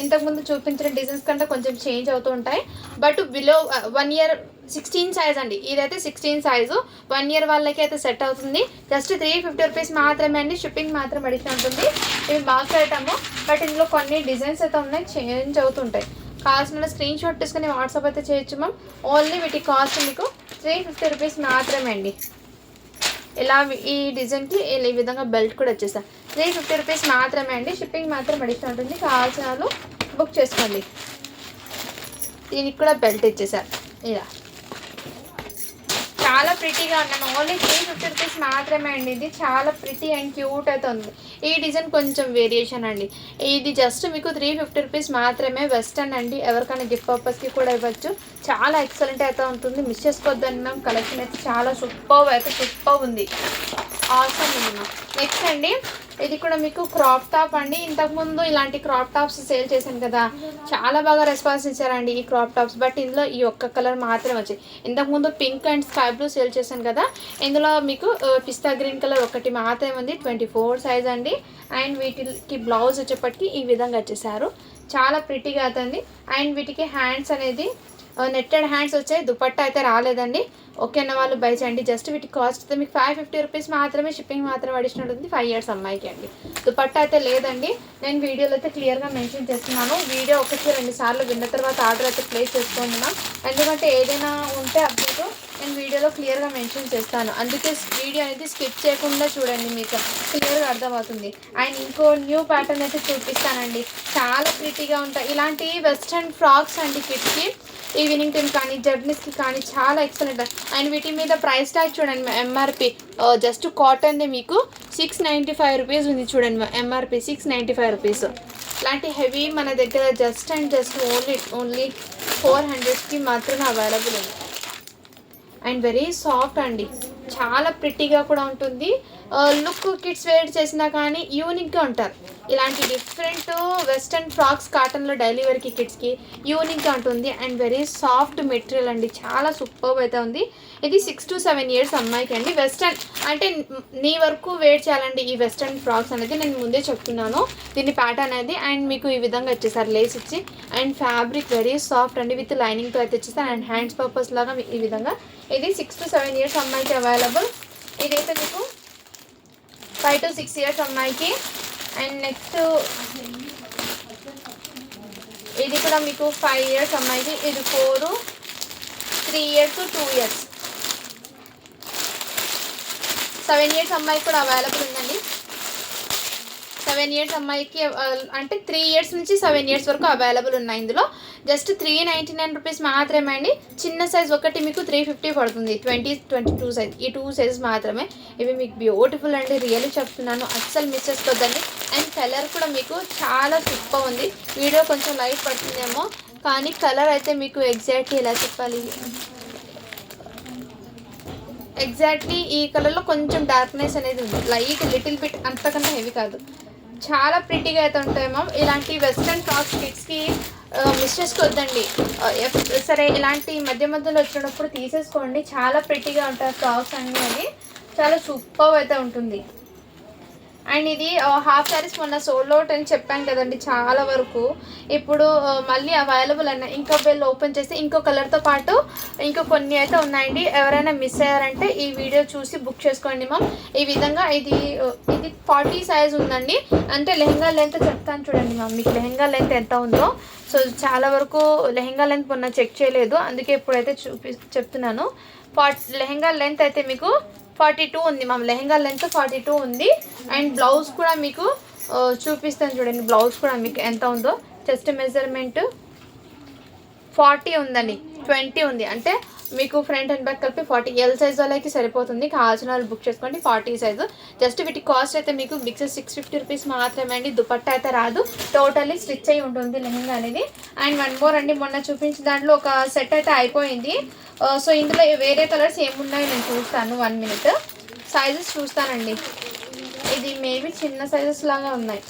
ఇంతకుముందు చూపించిన డిజైన్స్ కంటే కొంచెం చేంజ్ అవుతూ ఉంటాయి. బట్ బిలో 1 year 16 సైజ్ అండి. ఇదైతే 16 సైజు. 1 year వాళ్ళకి అయితే సెట్ అవుతుంది. జస్ట్ 350 రూపీస్ మాత్రమే అండి. షిప్పింగ్ మాత్రం అడిషన్ ఉంటుంది. ఇవి బాక్స్ ఐటమ్. బట్ ఇందులో కొన్ని డిజైన్స్ అయితే ఉన్నాయి, చేంజ్ అవుతుంటాయి. కావాల్సిన స్క్రీన్ షాట్ తీసుకుని వాట్సాప్ అయితే చేయొచ్చు మ్యామ్. ఓన్లీ వీటి కాస్ట్ మీకు 350 రూపీస్ మాత్రమే అండి. ఇలా ఈ డిజైన్కి ఈ విధంగా బెల్ట్ కూడా వచ్చేస్తాను. 350 రూపీస్ మాత్రమే అండి. షిప్పింగ్ మాత్రం అడిషన్ ఉంటుంది. కావాల్సిన వాళ్ళు బుక్ చేసుకోండి. దీనికి కూడా బెల్ట్ ఇచ్చేసారు ఇలా. చాలా ప్రిటీగా ఉన్నాను. ఓన్లీ 350 రూపీస్ మాత్రమే అండి. ఇది చాలా ప్రిటీ అండ్ క్యూట్ అయితే ఉంది. ఈ డిజైన్ కొంచెం వేరియేషన్ అండి. ఇది జస్ట్ మీకు 350 రూపీస్ మాత్రమే. వెస్టర్న్ అండి, ఎవరికైనా గిఫ్ట్ పర్పస్కి కూడా ఇవ్వచ్చు. చాలా ఎక్సలెంట్ అయితే ఉంటుంది, మిస్ చేసుకోవద్దండి మ్యామ్. కలెక్షన్ అయితే చాలా సూపర్ ఉంది, ఆసమ్ ఉంది మ్యామ్. నెక్స్ట్ అండి, ఇది కూడా మీకు క్రాప్ టాప్ అండి. ఇంతకుముందు ఇలాంటి క్రాప్ టాప్స్ సేల్ చేశాను కదా, చాలా బాగా రెస్పాన్స్ ఇచ్చారండి ఈ క్రాప్ టాప్స్. బట్ ఇందులో ఈ ఒక్క కలర్ మాత్రమే వచ్చాయి. ఇంతకుముందు pink and sky blue sale చేశాను కదా, ఇందులో మీకు పిస్తా గ్రీన్ కలర్ ఒకటి మాత్రమే ఉంది. 24 సైజ్ అండి. అండ్ వీటికి బ్లౌజ్ వచ్చేప్పటికి ఈ విధంగా వచ్చేసారు. చాలా ప్రిటీగా అవుతుంది. అండ్ వీటికి హ్యాండ్స్ అనేది నెట్టెడ్ హ్యాండ్స్ వచ్చాయి. దుపట్టా అయితే రాలేదండి. ఓకే అన్న వాళ్ళు బై చేయండి. జస్ట్ వీటి కాస్ట్ అయితే మీకు 550 రూపీస్ మాత్రమే. షిప్పింగ్ మాత్రం అడిషనల్ ఉంటుంది. 5 ఇయర్స్ అమ్మాయికి అండి. దుపట్టా అయితే లేదండి. నేను వీడియోలో అయితే క్లియర్గా మెన్షన్ చేస్తున్నాను. వీడియో 1-2 సార్లు విన్న తర్వాత ఆర్డర్ అయితే ప్లేస్ చేసుకుంటున్నాను. ఎందుకంటే ఏదైనా ఉంటే అప్డేట్ నేను వీడియోలో క్లియర్గా మెన్షన్ చేస్తాను. అందుకే వీడియో అనేది స్కిప్ చేయకుండా చూడండి, మీకు క్లియర్గా అర్థమవుతుంది. అండ్ ఇంకో న్యూ ప్యాటర్న్ అయితే చూపిస్తానండి. చాలా ప్రిటీగా ఉంటాయి ఇలాంటి వెస్ట్రన్ ఫ్రాక్స్ అండి. కిడ్స్కి ఈవినింగ్ టైం కానీ జర్నీస్కి కానీ చాలా ఎక్సలెంట్. అండ్ వీటి మీద ప్రైస్ ట్యాగ్ చూడండి, ఎంఆర్పి జస్ట్ కాటన్ది మీకు 695 రూపీస్ ఉంది. చూడండి ఎంఆర్పి 695 రూపీస్. ఇలాంటి హెవీ మన దగ్గర జస్ట్ ఓన్లీ 400కి మాత్రమే అవైలబుల్ ఉంది. అండ్ వెరీ సాఫ్ట్ అండి, చాలా ప్రిటీగా కూడా ఉంటుంది. లుక్ కిడ్స్ వేర్ చేసినా కానీ యూనిక్గా ఉంటారు. ఇలాంటి డిఫరెంట్ వెస్ట్రన్ ఫ్రాక్స్ కాటన్లో డైలీ వేర్కి కిడ్స్కి యూనిక్గా ఉంటుంది. అండ్ వెరీ సాఫ్ట్ మెటీరియల్ అండి, చాలా సూపర్ అయితే ఉంది. ఇది 6 to 7 ఇయర్స్ అమ్మాయికి అండి. వెస్ట్రన్ అంటే నీ వరకు వేర్ చేయాలండి ఈ వెస్ట్రన్ ఫ్రాక్స్ అనేది, నేను ముందే చెప్తున్నాను. దీని ప్యాటర్న్ అనేది అండ్ మీకు ఈ విధంగా వచ్చేసారు లేస్ ఇచ్చి. అండ్ ఫ్యాబ్రిక్ వెరీ సాఫ్ట్ అండి, విత్ లైనింగ్తో అయితే వచ్చేసారు. అండ్ హ్యాండ్స్ పర్పస్ లాగా ఈ విధంగా. ఇది 6 to 7 ఇయర్స్ అమ్మాయికి అవైలబుల్. ఇదైతే మీకు 5 to 6 ఇయర్స్ అమ్మాయికి. అండ్ నెక్స్ట్ ఇది కూడా మీకు 5 ఇయర్స్ అమ్మాయికి. ఇది 4, 3 ఇయర్స్, 2 ఇయర్స్, 7 ఇయర్స్ అమ్మాయికి కూడా అవైలబుల్ ఉందండి. 7 ఇయర్స్ అమ్మాయికి అంటే 3 ఇయర్స్ నుంచి 7 ఇయర్స్ వరకు అవైలబుల్ ఉన్నాయి. ఇందులో జస్ట్ 399 రూపీస్ మాత్రమే అండి. చిన్న సైజ్ ఒకటి మీకు 350 పడుతుంది. 20-22 సైజ్, ఈ 2 సైజెస్ మాత్రమే. ఇవి మీకు బ్యూటిఫుల్ అండి, రియల్లీ చెప్తున్నాను, అస్సలు మిస్ చేసుకోవద్దండి. అండ్ కలర్ కూడా మీకు చాలా సూపర్ ఉంది. వీడియో కొంచెం లైట్ పడుతుందేమో కానీ కలర్ అయితే మీకు ఎగ్జాక్ట్లీ ఎలా చెప్పాలి, ఎగ్జాక్ట్లీ ఈ కలర్లో కొంచెం డార్క్నెస్ అనేది ఉంది, లైట్ లిటిల్ బిట్, అంతకన్నా హెవీ కాదు. చాలా ప్రిటీగా అయితే ఉంటాయి మ్యామ్. ఇలాంటి వెస్ట్రన్ ఫ్రాక్స్ కిడ్స్కి మిస్ చేసుకోవద్దండి. సరే ఇలాంటి మధ్యలో వచ్చినప్పుడు తీసేసుకోండి. చాలా ప్రిటీగా ఉంటాయి ఫ్రాక్స్ అన్నీ, అని చాలా సూపర్ అయితే ఉంటుంది. అండ్ ఇది హాఫ్ శారీస్ మొన్న సోల్డ్ అవుట్ అని చెప్పాను కదండి చాలా వరకు. ఇప్పుడు మళ్ళీ అవైలబుల్ అన్నాయి. ఇంకో బెల్ ఓపెన్ చేస్తే ఇంకో కలర్తో పాటు ఇంకో కొన్ని అయితే ఉన్నాయండి. ఎవరైనా మిస్ అయ్యారంటే ఈ వీడియో చూసి బుక్ చేసుకోండి మ్యామ్. ఈ విధంగా ఇది 40 సైజ్ ఉందండి. అంటే లెహంగా లెంత్ చెప్తాను చూడండి మ్యామ్, మీకు లెహంగా లెంత్ ఎంత ఉందో. సో చాలా వరకు లెహంగా లెంత్ మొన్న చెక్ చేయలేదు, అందుకే ఇప్పుడైతే చెప్తున్నాను. లెహంగా లెంత్ అయితే మీకు 42 ఉంది మ్యామ్. లెహంగా లెంత్ 42 ఉంది. అండ్ బ్లౌజ్ కూడా మీకు చూపిస్తాను చూడండి, బ్లౌజ్ కూడా మీకు ఎంత ఉందో. చెస్ట్ మెజర్మెంట్ 40 ఉందండి, 20 ఉంది. అంటే మీకు ఫ్రంట్ అండ్ బ్యాక్ కలిపి 40. ఎల్ సైజ్ వాళ్ళకి సరిపోతుంది, కావాల్సిన వాళ్ళు బుక్ చేసుకోండి. 40 సైజు. జస్ట్ వీటి కాస్ట్ అయితే మీకు మిక్స్ 650 రూపీస్ మాత్రమే అండి. దుపట్టా అయితే రాదు, టోటల్లీ స్టిచ్ అయి ఉంటుంది లెహంగా అనేది. అండ్ 1 మోర్ అండి, మొన్న చూపించిన దాంట్లో ఒక సెట్ అయితే అయిపోయింది. సో ఇందులో వేరే కలర్స్ ఏమున్నాయో నేను చూస్తాను, 1 minute. సైజెస్ చూస్తానండి. ఇది మేబీ చిన్న సైజెస్ లాగా ఉన్నాయి.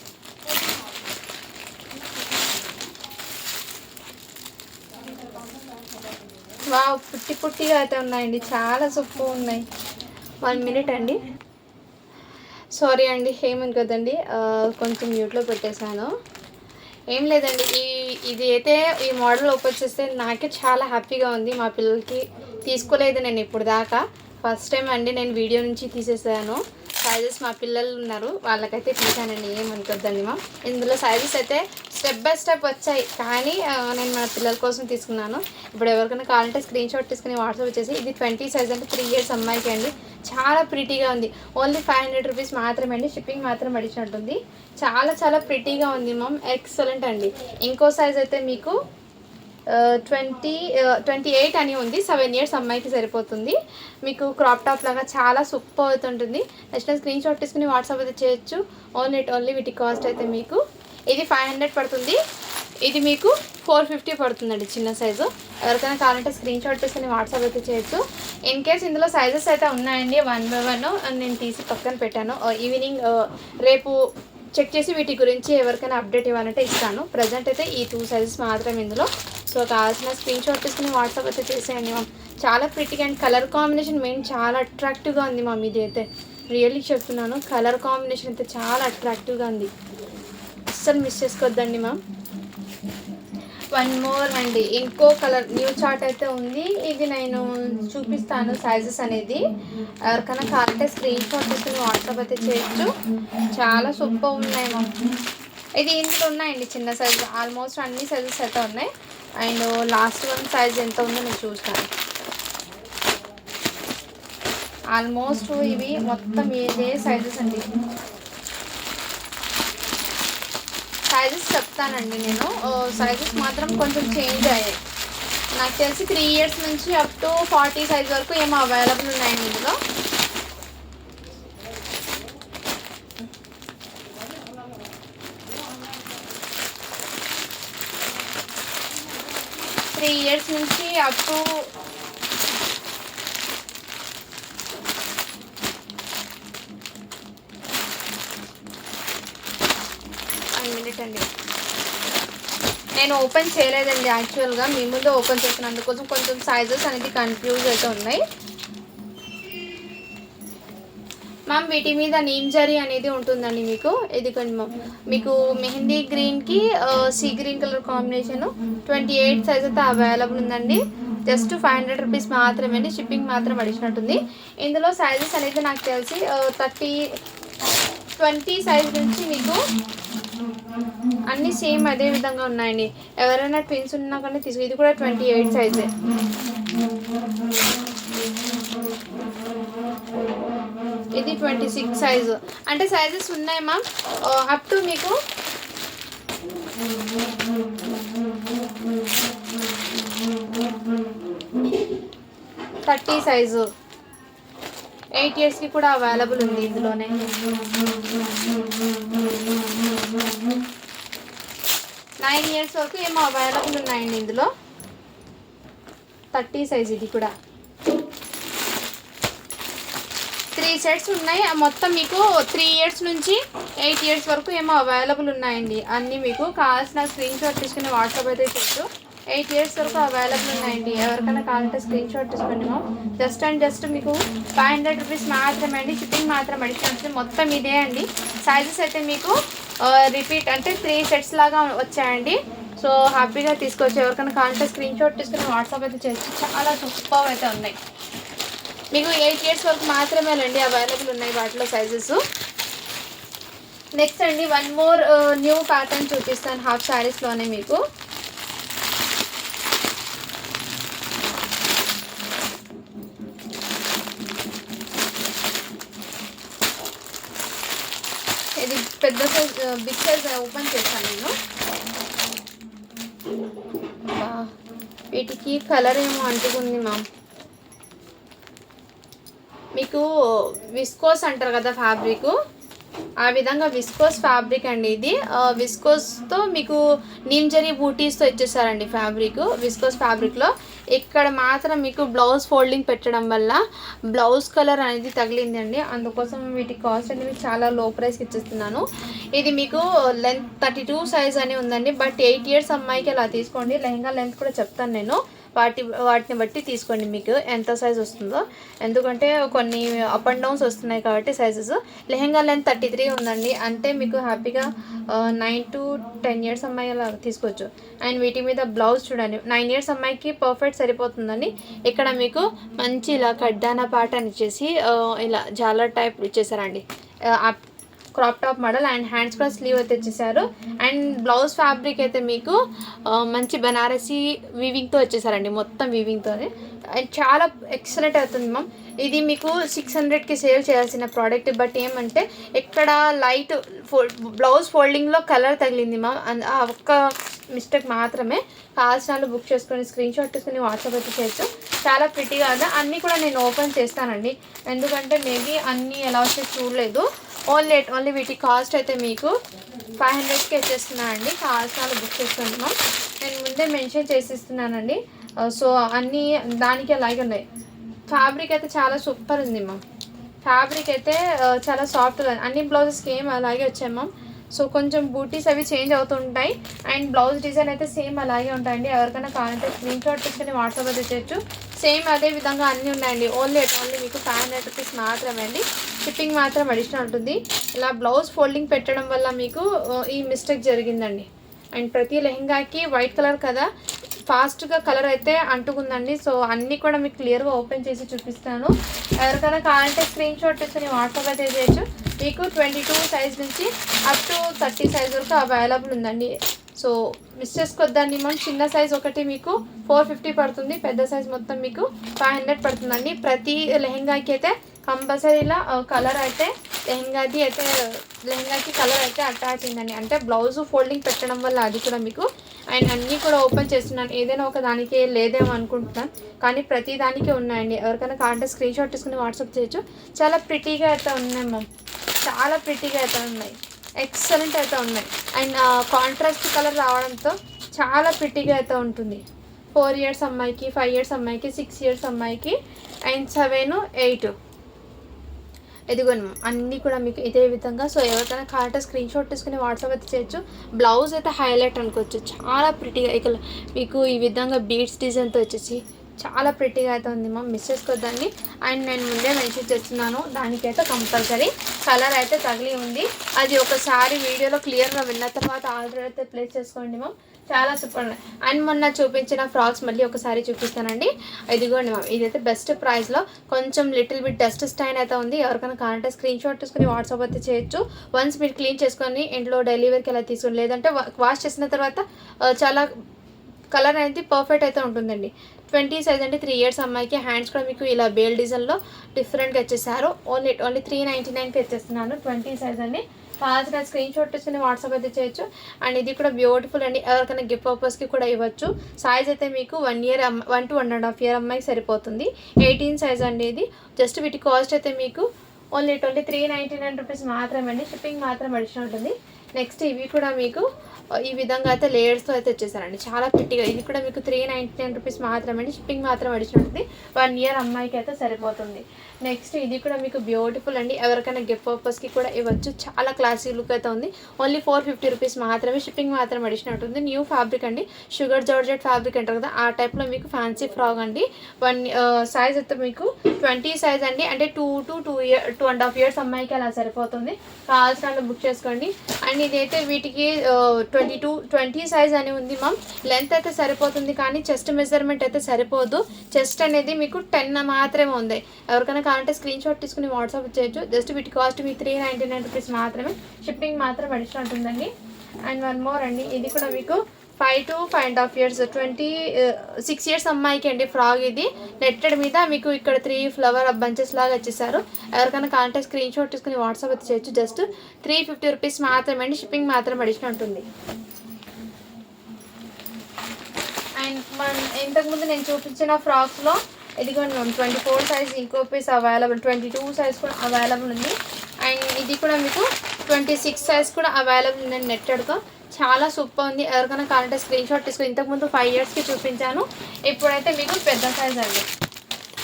వావ్, పుట్టిగా అయితే ఉన్నాయండి, చాలా సూపర్ ఉన్నాయి. 1 minute అండి. సారీ అండి, ఏమని కదండి, కొంచెం మ్యూట్లో పెట్టేశాను. ఏం లేదండి, ఇది అయితే ఈ మోడల్ ఓపెన్ చేస్తే నాకే చాలా హ్యాపీగా ఉంది. మా పిల్లలకి తీసుకోలేదు నేను ఇప్పుడు దాకా, ఫస్ట్ టైం అండి నేను వీడియో నుంచి తీసేసాను. సైజెస్ మా పిల్లలు ఉన్నారు, వాళ్ళకైతే తీసానండి, ఏమనుకోద్దండి మా. ఇందులో సైజెస్ అయితే స్టెప్ బై స్టెప్ వచ్చాయి, కానీ నేను మన పిల్లల కోసం తీసుకున్నాను. ఇప్పుడు ఎవరికైనా కావాలంటే స్క్రీన్ షాట్ తీసుకుని వాట్సాప్ వచ్చేసి. ఇది 20 సైజ్ అంటే 3 ఇయర్స్ అమ్మాయికి అండి. చాలా ప్రిటీగా ఉంది. ఓన్లీ 500 రూపీస్ మాత్రమే అండి. షిప్పింగ్ మాత్రం అడిషన్ ఉంటుంది. చాలా ప్రిటీగా ఉంది మ్యామ్, ఎక్సలెంట్ అండి. ఇంకో సైజ్ అయితే మీకు 28 అని ఉంది. 7 ఇయర్స్ అమ్మాయికి సరిపోతుంది. మీకు క్రాప్ టాప్ లాగా చాలా సూపర్ అవుతుంటుంది. నెక్స్ట్ స్క్రీన్ షాట్ తీసుకుని వాట్సాప్ అయితే చేయొచ్చు. ఓన్లీ వీటి కాస్ట్ అయితే మీకు ఇది 500 పడుతుంది. ఇది మీకు 450 పడుతుందండి చిన్న సైజు. ఎవరికైనా కావాలంటే స్క్రీన్ షాట్ తీసుకుని వాట్సాప్ అయితే చేయొచ్చు. ఇన్ కేస్ ఇందులో సైజెస్ అయితే ఉన్నాయండి 1 by 1 నేను తీసి పక్కన పెట్టాను. ఈవినింగ్ రేపు చెక్ చేసి వీటి గురించి ఎవరికైనా అప్డేట్ ఇవ్వాలంటే ఇస్తాను. ప్రజెంట్ అయితే ఈ 2 సైజెస్ మాత్రమే ఇందులో. సో కావాల్సిన స్క్రీన్ షాట్ తీసుకుని వాట్సాప్ అయితే చేసేయండి మ్యామ్. చాలా ప్రిటీగా అండ్ కలర్ కాంబినేషన్ మెయిన్ చాలా అట్రాక్టివ్గా ఉంది మ్యామ్. ఇది అయితే రియల్లీ చెప్తున్నాను, కలర్ కాంబినేషన్ అయితే చాలా అట్రాక్టివ్గా ఉంది. అస్సలు మిస్ చేసుకోవద్దండి మ్యామ్. 1 more అండి, ఇంకో కలర్ న్యూ చార్ట్ అయితే ఉంది. ఇది నేను చూపిస్తాను సైజెస్ అనేది. ఎవరికైనా కావాలంటే స్క్రీన్ షాట్ తీసుకుని వాట్సాప్ అయితే చేయొచ్చు. చాలా సూపర్ ఉన్నాయి మ్యామ్. ఇది ఇందులో ఉన్నాయండి చిన్న సైజు, ఆల్మోస్ట్ అన్ని సైజెస్ అయితే ఉన్నాయి. అండ్ లాస్ట్ వన్ సైజ్ ఎంత ఉందో నేను చూస్తాను. ఆల్మోస్ట్ ఇవి మొత్తం ఇదే సైజెస్ అండి. సైజెస్ చెప్తానండి నేను. సైజెస్ మాత్రం కొంచెం చేంజ్ అయ్యాయి. నాకు తెలిసి 3 ఇయర్స్ నుంచి అప్ టు 40 సైజ్ వరకు ఏమో అవైలబుల్ ఉన్నాయండి ఇందులో. త్రీ ఇయర్స్ నుంచి అప్ టు 1 minute అండి. నేను ఓపెన్ చేయలేదండి యాక్చువల్గా, మీ ముందు ఓపెన్ చేసిన అందుకోసం కొంచెం సైజెస్ అనేది కన్ఫ్యూజ్ అయితే ఉన్నాయి మ్యామ్. వీటి మీద నీమ్ జరీ అనేది ఉంటుందండి మీకు. ఇది కొంచెం మీకు మెహందీ గ్రీన్కి sea green colour combination 28 size అయితే అవైలబుల్ ఉందండి. జస్ట్ 500 రూపీస్ మాత్రమే అండి. షిప్పింగ్ మాత్రం అడిగినట్టుంది. ఇందులో సైజెస్ అనేది నాకు తెలిసి 20 సైజ్ నుంచి మీకు అన్నీ సేమ్ అదే విధంగా ఉన్నాయండి. ఎవరైనా ట్విన్స్ ఉన్నా కానీ తీసుకు. ఇది కూడా 28 సైజే. ఇది 26 సైజు. అంటే సైజెస్ ఉన్నాయి మ్యామ్. అప్ టు మీకు 30 సైజు 8 ఇయర్స్కి కూడా అవైలబుల్ ఉంది ఇందులోనే. 9 ఇయర్స్ వరకు ఏమో అవైలబుల్ ఉన్నాయండి ఇందులో. 30 సైజ్ ఇది కూడా. 3 సెట్స్ ఉన్నాయి. మొత్తం మీకు 3 ఇయర్స్ నుంచి 8 ఇయర్స్ వరకు ఏమో అవైలబుల్ ఉన్నాయండి. అన్నీ మీకు కావాల్సిన స్క్రీన్ షాట్ తీసుకుని వాట్సాప్ అయితే చేయొచ్చు. 8 ఇయర్స్ వరకు అవైలబుల్ ఉన్నాయండి. ఎవరికైనా కావాలంటే స్క్రీన్ షాట్ తీసుకోండి మ్యామ్. జస్ట్ మీకు 500 రూపీస్ మాత్రమే అండి. షిప్పింగ్ మాత్రం అడిషనల్. మొత్తం ఇదే అండి. సైజెస్ అయితే మీకు రిపీట్ అంటే 3 సెట్స్ లాగా వచ్చాయండి. సో హ్యాపీగా తీసుకోవచ్చు. ఎవరికైనా కావాలంటే స్క్రీన్ షాట్ తీసుకుని వాట్సాప్ అయితే చేయొచ్చు. చాలా సూపర్ అయితే ఉన్నాయి. మీకు 8 ఇయర్స్ వరకు మాత్రమే అండి అవైలబుల్ ఉన్నాయి వాటిలో సైజెస్. నెక్స్ట్ అండి 1 more న్యూ ప్యాటర్న్ చూపిస్తాను హాఫ్ శారీస్లోనే మీకు. ఇది పెద్ద సైజ్ బిగ్ సైజ్ ఓపెన్ చేశాను నేను. వీటికి కలర్ ఏమో అంటుకుంది మ్యామ్. మీకు విస్కోస్ అంటారు కదా ఫ్యాబ్రిక్, ఆ విధంగా విస్కోస్ ఫ్యాబ్రిక్ అండి ఇది. విస్కోస్తో మీకు నీమ్ జరీ బూటీస్తో ఇచ్చేసారండి ఫ్యాబ్రిక్. విస్కోస్ ఫ్యాబ్రిక్లో ఇక్కడ మాత్రం మీకు బ్లౌజ్ ఫోల్డింగ్ పెట్టడం వల్ల బ్లౌజ్ కలర్ అనేది తగిలిందండి. అందుకోసం వీటి కాస్ట్ అనేది చాలా లో ప్రైస్కి ఇచ్చేస్తున్నాను. ఇది మీకు లెంత్ 32 సైజ్ అని ఉందండి. బట్ 8 ఇయర్స్ అమ్మాయికి అలా తీసుకోండి. లెహంగా లెంత్ కూడా చెప్తాను నేను. వాటిని బట్టి తీసుకోండి మీకు ఎంత సైజ్ వస్తుందో. ఎందుకంటే కొన్ని అప్ అండ్ డౌన్స్ వస్తున్నాయి కాబట్టి సైజెస్. లెహంగా లెంత్ 33 ఉందండి. అంటే మీకు హ్యాపీగా 9 to 10 ఇయర్స్ అమ్మాయి అలా తీసుకోవచ్చు. అండ్ వీటి మీద బ్లౌజ్ చూడండి, 9 ఇయర్స్ అమ్మాయికి పర్ఫెక్ట్ సరిపోతుందండి. ఇక్కడ మీకు మంచి ఇలా కడ్డానా ప్యాటర్న్ ఇచ్చేసి ఇలా జాలర్ టైప్ ఇచ్చేసారండి. Crop top model and hands కూడా స్లీవ్ అయితే ఇచ్చేసారు. అండ్ బ్లౌజ్ ఫ్యాబ్రిక్ అయితే మీకు మంచి బనారసి వీవింగ్తో వచ్చేసారండి. మొత్తం వీవింగ్తోనే అండ్ చాలా ఎక్సలెంట్ అవుతుంది మ్యామ్. ఇది మీకు 600కి సేల్ చేయాల్సిన ప్రోడక్ట్, బట్ ఏమంటే ఎక్కడ లైట్ బ్లౌజ్ ఫోల్డింగ్లో కలర్ తగిలింది మ్యామ్. ఆ ఒక్క మిస్టేక్ మాత్రమే. కావాల్సిన వాళ్ళు బుక్ చేసుకొని స్క్రీన్ షాట్ తీసుకొని వాట్సాప్ అయితే చేయొచ్చు. చాలా ప్రిటీగా ఉంది. అన్నీ కూడా నేను ఓపెన్ చేస్తానండి, ఎందుకంటే మేబీ అన్నీ ఎలా వచ్చి చూడలేదు. ఓన్లీ వీటి కాస్ట్ అయితే మీకు 500కి వచ్చేస్తున్నానండి. కావాల్సిన వాళ్ళు బుక్ చేసుకోండి మ్యామ్. నేను ముందే మెన్షన్ చేసిస్తున్నానండి. సో అన్నీ దానికి అలాగే ఉన్నాయి. ఫ్యాబ్రిక్ అయితే చాలా సూపర్ ఉంది మ్యామ్. ఫ్యాబ్రిక్ అయితే చాలా సాఫ్ట్గా, అన్ని బ్లౌజెస్కి ఏం అలాగే వచ్చాయి మ్యామ్. సో కొంచెం బూటీస్ అవి చేంజ్ అవుతుంటాయి అండ్ బ్లౌజ్ డిజైన్ అయితే సేమ్ అలాగే ఉంటాయండి. ఎవరికైనా కావాలంటే స్క్రీన్ షాట్ తీసుకొని వాట్సాప్ అయితే చేయొచ్చు. సేమ్ అదే విధంగా అన్నీ ఉన్నాయండి. ఓన్లీ మీకు 500 రూపీస్ మాత్రమే అండి. షిప్పింగ్ మాత్రం అడిషనల్ ఉంటుంది. ఇలా బ్లౌజ్ ఫోల్డింగ్ పెట్టడం వల్ల మీకు ఈ మిస్టేక్ జరిగిందండి. అండ్ ప్రతి లెహంగాకి వైట్ కలర్ కదా, ఫాస్ట్గా కలర్ అయితే అంటుకుందండి. సో అన్నీ కూడా మీకు క్లియర్గా ఓపెన్ చేసి చూపిస్తాను. ఎవరికైనా కావాలంటే స్క్రీన్ షాట్ తీసుకుని వాట్సాప్ అయితే చేయొచ్చు. మీకు 22 సైజ్ నుంచి అప్ టు 30 సైజ్ వరకు అవైలబుల్ ఉందండి. సో మిస్ చేసుకోవద్దండి మనం. చిన్న సైజ్ ఒకటి మీకు 450 పడుతుంది, పెద్ద సైజ్ మొత్తం మీకు 500 పడుతుందండి. ప్రతి లెహంగాకి అయితే కంపల్సరీలా కలర్ అయితే లెహంగాకి కలర్ అయితే అటాచ్ అయిందండి. అంటే బ్లౌజ్ ఫోల్డింగ్ పెట్టడం వల్ల అది కూడా మీకు. అండ్ అన్నీ కూడా ఓపెన్ చేస్తున్నాను, ఏదైనా ఒక దానికి లేదేమో అనుకుంటున్నాను, కానీ ప్రతి దానికి ఉన్నాయండి. ఎవరికైనా కావాలంటే స్క్రీన్ షాట్ తీసుకుని వాట్సాప్ చేయొచ్చు. చాలా ప్రిటీగా అయితే ఉన్నాయి మ్యామ్, చాలా ప్రిటీగా అయితే ఉన్నాయి, ఎక్సలెంట్ అయితే ఉన్నాయి. అండ్ కాంట్రాస్ట్ కలర్ రావడంతో చాలా ప్రిటీగా అయితే ఉంటుంది. 4 ఇయర్స్ అమ్మాయికి, 5 ఇయర్స్ అమ్మాయికి, 6 ఇయర్స్ అమ్మాయికి, అండ్ 7, 8 ఇదిగోండి అన్నీ కూడా మీకు ఇదే విధంగా. సో ఎవరికైనా కావాలంటే స్క్రీన్ షాట్ తీసుకుని వాట్సాప్ అయితే చేయొచ్చు. బ్లౌజ్ అయితే హైలైట్ అనుకోవచ్చు, చాలా ప్రిటీగా. ఇక మీకు ఈ విధంగా బీడ్స్ డిజైన్తో వచ్చేసి చాలా ప్రిటీగా అయితే ఉంది మ్యామ్. మిస్ చేసుకోవద్దండి. అండ్ నేను ముందే మెన్షన్ చేస్తున్నాను, దానికైతే కంపల్సరీ కలర్ అయితే తగిలి ఉంది. అది ఒకసారి వీడియోలో క్లియర్గా విన్న తర్వాత ఆర్డర్ అయితే ప్లేస్ చేసుకోండి మ్యామ్. చాలా సూపర్. అండ్ మొన్న చూపించిన ఫ్రాక్స్ మళ్ళీ ఒకసారి చూపిస్తానండి. ఇదిగోండి మ్యామ్, ఇదైతే బెస్ట్ ప్రైస్లో కొంచెం లిటిల్ బిట్ డస్ట్ స్టైన్ అయితే ఉంది. ఎవరికైనా కావాలంటే స్క్రీన్ షాట్ తీసుకుని వాట్సాప్ అయితే చేయొచ్చు. వన్స్ మీరు క్లీన్ చేసుకొని ఇంట్లో డెలివరీకి ఎలా తీసుకుని, లేదంటే వాష్ చేసిన తర్వాత చాలా కలర్ అనేది పర్ఫెక్ట్ అయితే ఉంటుందండి. 20 సైజ్ అంటే 3 ఇయర్స్ అమ్మాయికి. హ్యాండ్స్ కూడా మీకు ఇలా బేల్ డిజైన్లో డిఫరెంట్గా వచ్చేసారు. ఓన్లీ 399కి వచ్చేస్తున్నాను. 20 సైజ్ అండి. కావాల్సిన స్క్రీన్ షాట్ తీసుకుని వాట్సాప్ అయితే చేయొచ్చు. అండ్ ఇది కూడా బ్యూటిఫుల్ అండి, ఎవరికైనా గిఫ్ట్ పర్పస్కి కూడా ఇవ్వచ్చు. సైజ్ అయితే మీకు 1 ఇయర్ 1 to 1.5 ఇయర్ అమ్మాయికి సరిపోతుంది. 18 సైజ్ అండి ఇది. జస్ట్ వీటి కాస్ట్ అయితే మీకు ఓన్లీ 2399 రూపీస్ మాత్రమే అండి. షిప్పింగ్ మాత్రం అడిషనల్ ఉంటుంది. నెక్స్ట్ ఇవి కూడా మీకు ఈ విధంగా అయితే లేయర్స్తో అయితే వచ్చేసారండి, చాలా ప్రిటీగా. ఇది కూడా మీకు 399 రూపీస్ మాత్రమే అండి. షిప్పింగ్ మాత్రం అడిషనల్ ఉంటుంది. 1 ఇయర్ అమ్మాయికి అయితే సరిపోతుంది. నెక్స్ట్ ఇది కూడా మీకు బ్యూటిఫుల్ అండి, ఎవరికైనా గిఫ్ట్ పర్పస్కి కూడా ఇవ్వచ్చు. చాలా క్లాసీ లుక్ అయితే ఉంది. ఓన్లీ 450 రూపీస్ మాత్రమే. షిప్పింగ్ మాత్రం అడిషనల్ ఉంటుంది. న్యూ ఫ్యాబ్రిక్ అండి, షుగర్ జార్జెట్ ఫ్యాబ్రిక్ అంటారు కదా, ఆ టైప్లో మీకు ఫ్యాన్సీ ఫ్రాక్ అండి. సైజ్ అయితే మీకు 20 సైజ్ అండి. అంటే 2 to 2.5 ఇయర్స్ అమ్మాయికి అలా సరిపోతుంది. కావాల్సిన వాళ్ళు బుక్ చేసుకోండి. అండ్ ఇదైతే వీటికి 20 సైజ్ అని ఉంది మ్యామ్. లెంత్ అయితే సరిపోతుంది, కానీ చెస్ట్ మెజర్మెంట్ అయితే సరిపోదు. చెస్ట్ అనేది మీకు 10 మాత్రమే ఉంది. ఎవరికైనా కావాలంటే స్క్రీన్ షాట్ తీసుకుని వాట్సాప్ చేయొచ్చు. జస్ట్ వీటి కాస్ట్ మీకు 399 రూపీస్ మాత్రమే. షిప్పింగ్ మాత్రం అడిషనల్ ఉంటుందండి. అండ్ 1 మోర్ అండి, ఇది కూడా మీకు 5 to 5.5 ఇయర్స్ 26 ఇయర్స్ అమ్మాయికి అండి ఫ్రాక్. ఇది నెట్టెడ్ మీద మీకు ఇక్కడ 3 ఫ్లవర్ బంచెస్ లాగా వచ్చేసారు. ఎవరికైనా కావాలంటే స్క్రీన్ షాట్ తీసుకుని వాట్సాప్ అయితే చేయొచ్చు. జస్ట్ 350 రూపీస్ మాత్రమే అండి. షిప్పింగ్ మాత్రం అడిషనల్ ఉంటుంది. అండ్ ఇంతకుముందు నేను చూపించిన ఫ్రాక్స్లో ఇదిగోండి మ్యామ్ 24 సైజ్ ఇంకో పీస్ అవైలబుల్, 22 సైజ్ కూడా అవైలబుల్ ఉంది. అండ్ ఇది కూడా మీకు 26 సైజ్ కూడా అవైలబుల్ ఉందండి నెట్టెడ్తో. చాలా సూపర్ ఉంది. ఎవరికైనా కావాలంటే స్క్రీన్ షాట్ తీసుకుని, ఇంతకుముందు 5 ఇయర్స్కి చూపించాను, ఇప్పుడైతే మీకు పెద్ద సైజ్ అండి.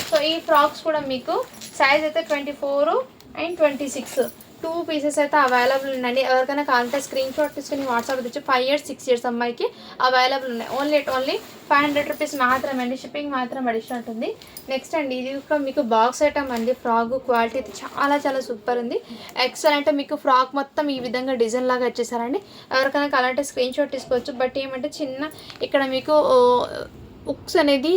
సో ఈ ఫ్రాక్స్ కూడా మీకు సైజ్ అయితే 24 and 26 2 పీసెస్ అయితే అవైలబుల్ ఉందండి. ఎవరికైనా కావాలంటే స్క్రీన్ షాట్ తీసుకుని వాట్సాప్ తెచ్చి 5 ఇయర్స్ 6 ఇయర్స్ అమ్మాయికి అవైలబుల్ ఉన్నాయి. ఓన్లీ 500 రూపీస్ మాత్రమే అండి. షిప్పింగ్ మాత్రం అడిషనల్ ఉంటుంది. నెక్స్ట్ అండి, ఇది కూడా మీకు బాక్స్ ఐటమ్ అండి. ఫ్రాక్ క్వాలిటీ అయితే చాలా సూపర్ ఉంది. ఎక్సలెంట్. మీకు ఫ్రాక్ మొత్తం ఈ విధంగా డిజైన్ లాగా వచ్చేసారండి. ఎవరికైనా కావాలంటే స్క్రీన్ షాట్ తీసుకోవచ్చు. బట్ ఏమంటే చిన్న ఇక్కడ మీకు ఉక్స్ అనేది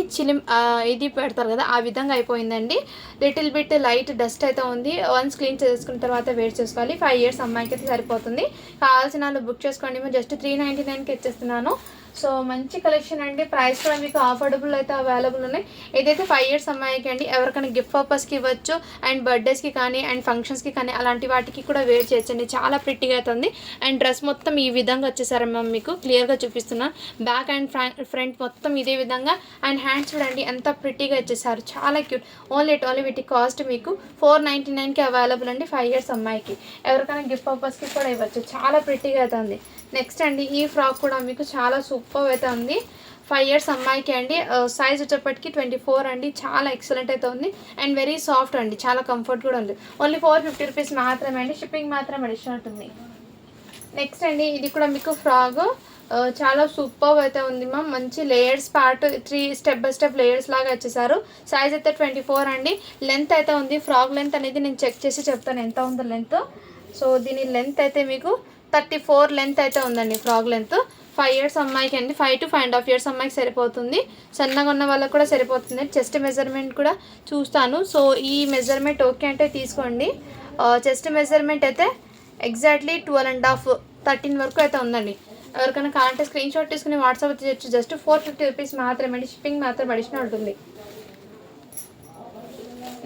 ఇది పెడతారు కదా, ఆ విధంగా అయిపోయిందండి. లిటిల్ బిట్ లైట్ డస్ట్ అయితే ఉంది. వన్స్ క్లీన్ చేసుకున్న తర్వాత వేట్ చేసుకోవాలి. 5 ఇయర్స్ అమ్మాయికి అయితే సరిపోతుంది. కావాల్సిన వాళ్ళు బుక్ చేసుకోండి. మేము జస్ట్ 399కి ఇచ్చేస్తున్నాను. సో మంచి కలెక్షన్ అండి. ప్రైస్ కూడా మీకు అఫోర్డబుల్ అయితే అవైలబుల్ ఉన్నాయి. ఇదైతే 5 ఇయర్స్ అమ్మాయికి అండి. ఎవరికైనా గిఫ్ట్ పర్పస్కి ఇవ్వచ్చు, అండ్ బర్త్డేస్కి కానీ అండ్ ఫంక్షన్స్కి కానీ అలాంటి వాటికి కూడా వేర్ చేయొచ్చండి. చాలా ప్రిట్టిగా అవుతుంది. అండ్ డ్రెస్ మొత్తం ఈ విధంగా వచ్చేసారమ్మా, మీకు క్లియర్గా చూపిస్తున్నాను. బ్యాక్ అండ్ ఫ్రంట్ మొత్తం ఇదే విధంగా, అండ్ హ్యాండ్స్ చూడండి ఎంత ప్రిట్టిగా వచ్చేసారు, చాలా క్యూట్. ఓన్లీ వీటి కాస్ట్ మీకు 499కి అవైలబుల్ అండి. 5 ఇయర్స్ అమ్మాయికి ఎవరికైనా గిఫ్ట్ పర్పస్కి కూడా ఇవ్వచ్చు, చాలా ప్రిట్టిగా అవుతుంది. నెక్స్ట్ అండి ఈ ఫ్రాక్ కూడా మీకు చాలా సూపర్ అయితే ఉంది. 5 ఇయర్స్ అమ్మాయికి అండి. సైజ్ వచ్చేప్పటికి 24 అండి. చాలా ఎక్సలెంట్ అయితే ఉంది అండ్ వెరీ సాఫ్ట్ అండి, చాలా కంఫర్ట్ కూడా ఉంది. ఓన్లీ 450 రూపీస్ మాత్రమే అండి. షిప్పింగ్ మాత్రం అడిషనల్ ఉంటుంది. నెక్స్ట్ అండి ఇది కూడా మీకు ఫ్రాక్ చాలా సూపర్ అయితే ఉంది మ్యామ్. మంచి layers part 3 step by step layers లాగా వచ్చేసారు. సైజ్ అయితే 24 అండి. లెంత్ అయితే ఉంది. ఫ్రాక్ లెంత్ అనేది నేను చెక్ చేసి చెప్తాను ఎంత ఉందో లెంత్. సో దీని లెంత్ అయితే మీకు 34 లెంత్ అయితే ఉందండి. ఫ్రాక్ లెంత్ 5 ఇయర్స్ అమ్మాయికి అండి. 5 to 5.5 ఇయర్స్ అమ్మాయికి సరిపోతుంది. సన్నగా ఉన్న వాళ్ళకి కూడా సరిపోతుంది. చెస్ట్ మెజర్మెంట్ కూడా చూస్తాను. సో ఈ మెజర్మెంట్ ఓకే అంటే తీసుకోండి. చెస్ట్ మెజర్మెంట్ అయితే ఎగ్జాక్ట్లీ 12.5 13 వరకు అయితే ఉందండి. ఎవరికైనా కావాలంటే స్క్రీన్ షాట్ తీసుకుని వాట్సాప్ చేయొచ్చు. జస్ట్ 450 రూపీస్ మాత్రమే అండి. షిప్పింగ్ మాత్రం అడిషనల్ ఉంటుంది.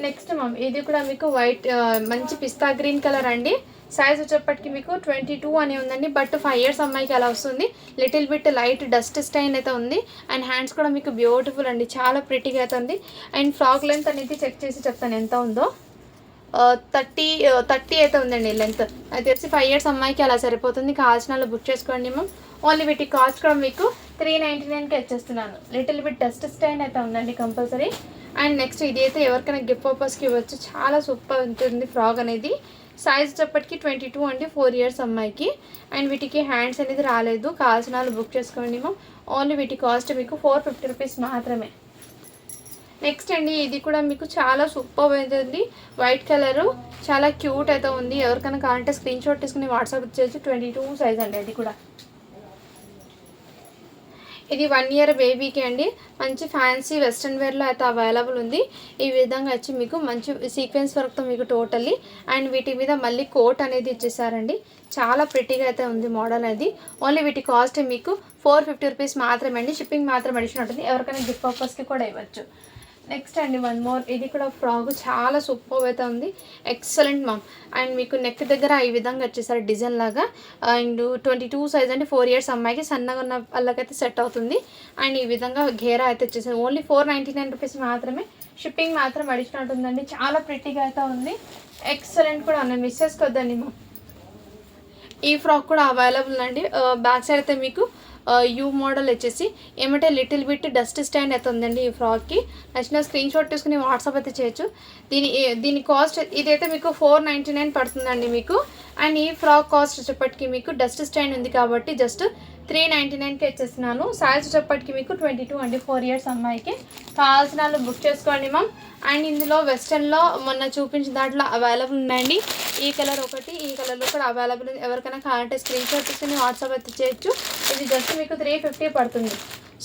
నెక్స్ట్ మ్యామ్ ఇది కూడా మీకు వైట్ మంచి పిస్తా గ్రీన్ కలర్ అండి. సైజ్ వచ్చేప్పటికి మీకు 22 అని ఉందండి. బట్ 5 ఇయర్స్ అమ్మాయికి అలా వస్తుంది. Little bit light dust stain అయితే ఉంది. అండ్ హ్యాండ్స్ కూడా మీకు బ్యూటిఫుల్ అండి, చాలా ప్రిటీగా అయితే ఉంది. అండ్ ఫ్రాక్ లెంత్ అనేది చెక్ చేసి చెప్తాను ఎంత ఉందో. 30 అయితే ఉందండి లెంత్. అది తెలిసి 5 ఇయర్స్ అమ్మాయికి అలా సరిపోతుంది. కావాల్సిన వాళ్ళు బుక్ చేసుకోండి మ్యామ్. ఓన్లీ వీటి కాస్ట్ కూడా మీకు 399కి వచ్చేస్తున్నాను. లిటిల్ బిట్ డస్ట్ స్టైన్ అయితే ఉందండి కంపల్సరీ. అండ్ నెక్స్ట్ ఇది అయితే ఎవరికైనా గిఫ్ట్ పర్పస్కి ఇవ్వచ్చు, చాలా సూపర్ ఉంటుంది ఫ్రాక్ అనేది. సైజ్ వచ్చేప్పటికి 22 అండి. 4 ఇయర్స్ అమ్మాయికి. అండ్ వీటికి హ్యాండ్స్ అనేది రాలేదు. కావాల్సిన వాళ్ళు బుక్ చేసుకోండి మ్యామ్. ఓన్లీ వీటి కాస్ట్ మీకు 450 రూపీస్ మాత్రమే. నెక్స్ట్ అండి ఇది కూడా మీకు చాలా సూపర్ అవుతుంది. వైట్ కలరు చాలా క్యూట్ అయితే ఉంది. ఎవరికైనా కావాలంటే స్క్రీన్ షాట్ తీసుకుని వాట్సాప్ చేసి 22 సైజ్ అండి. అది కూడా ఇది 1 ఇయర్ బేబీకి అండి. మంచి ఫ్యాన్సీ వెస్ట్రన్ వేర్లో అయితే అవైలబుల్ ఉంది. ఈ విధంగా వచ్చి మీకు మంచి సీక్వెన్స్ వర్క్తో మీకు టోటల్లీ. అండ్ వీటి మీద మళ్ళీ కోట్ అనేది ఇచ్చేసారండి. చాలా ప్రిటీగా అయితే ఉంది మోడల్ అనేది. ఓన్లీ వీటి కాస్ట్ మీకు 450 రూపీస్ మాత్రమే అండి. షిప్పింగ్ మాత్రం అడిషనల్ ఉంటుంది. ఎవరికైనా గిఫ్ట్ పర్పస్కి కూడా ఇవ్వచ్చు. నెక్స్ట్ అండి వన్ మోర్. ఇది కూడా ఫ్రాక్ చాలా సూపర్ అయితే ఉంది. Excellent ma'am. అండ్ మీకు నెక్ దగ్గర ఈ విధంగా వచ్చేసారు డిజైన్ లాగా. అండ్ 22 సైజ్ అంటే 4 ఇయర్స్ అమ్మాయికి సన్నగా ఉన్న వాళ్ళకైతే సెట్ అవుతుంది. అండ్ ఈ విధంగా ఘేరా అయితే వచ్చేసారు. ఓన్లీ 499 రూపీస్ మాత్రమే. షిప్పింగ్ మాత్రం అడిషనల్ ఉంటుందండి. చాలా ప్రిటీగా అయితే ఉంది. ఎక్సలెంట్ కూడా ఉన్నాయి, మిస్ చేసుకోవద్దండి మ్యామ్. ఈ ఫ్రాక్ కూడా అవైలబుల్ అండి. బ్యాక్ సైడ్ అయితే మీకు యూ మోడల్ వచ్చేసి ఏమంటే లిటిల్ బిట్ డస్ట్ స్టాండ్ అయితే ఉందండి. ఈ ఫ్రాక్కి నచ్చిన స్క్రీన్ షాట్ తీసుకుని వాట్సాప్ అయితే చేయొచ్చు. దీని కాస్ట్ ఇదైతే మీకు 499 పడుతుందండి మీకు. అండ్ ఈ ఫ్రాక్ కాస్ట్ వచ్చేప్పటికి మీకు డస్ట్ స్టాండ్ ఉంది కాబట్టి జస్ట్ 399కి వచ్చేస్తున్నాను. సైజ్ వచ్చేప్పటికి మీకు 22 అండి. 4 ఇయర్స్ అమ్మాయికి. కావాల్సిన వాళ్ళు బుక్ చేసుకోండి మ్యామ్. అండ్ ఇందులో వెస్ట్రన్లో మొన్న చూపించిన దాంట్లో అవైలబుల్ ఉన్నాయండి. ఈ కలర్ ఒకటి, ఈ కలర్లో కూడా అవైలబుల్ ఉంది. ఎవరికైనా కావాలంటే స్క్రీన్ షాట్ తీసుకుని వాట్సాప్ అయితే చేయొచ్చు. ఇది జస్ట్ మీకు 350 పడుతుంది.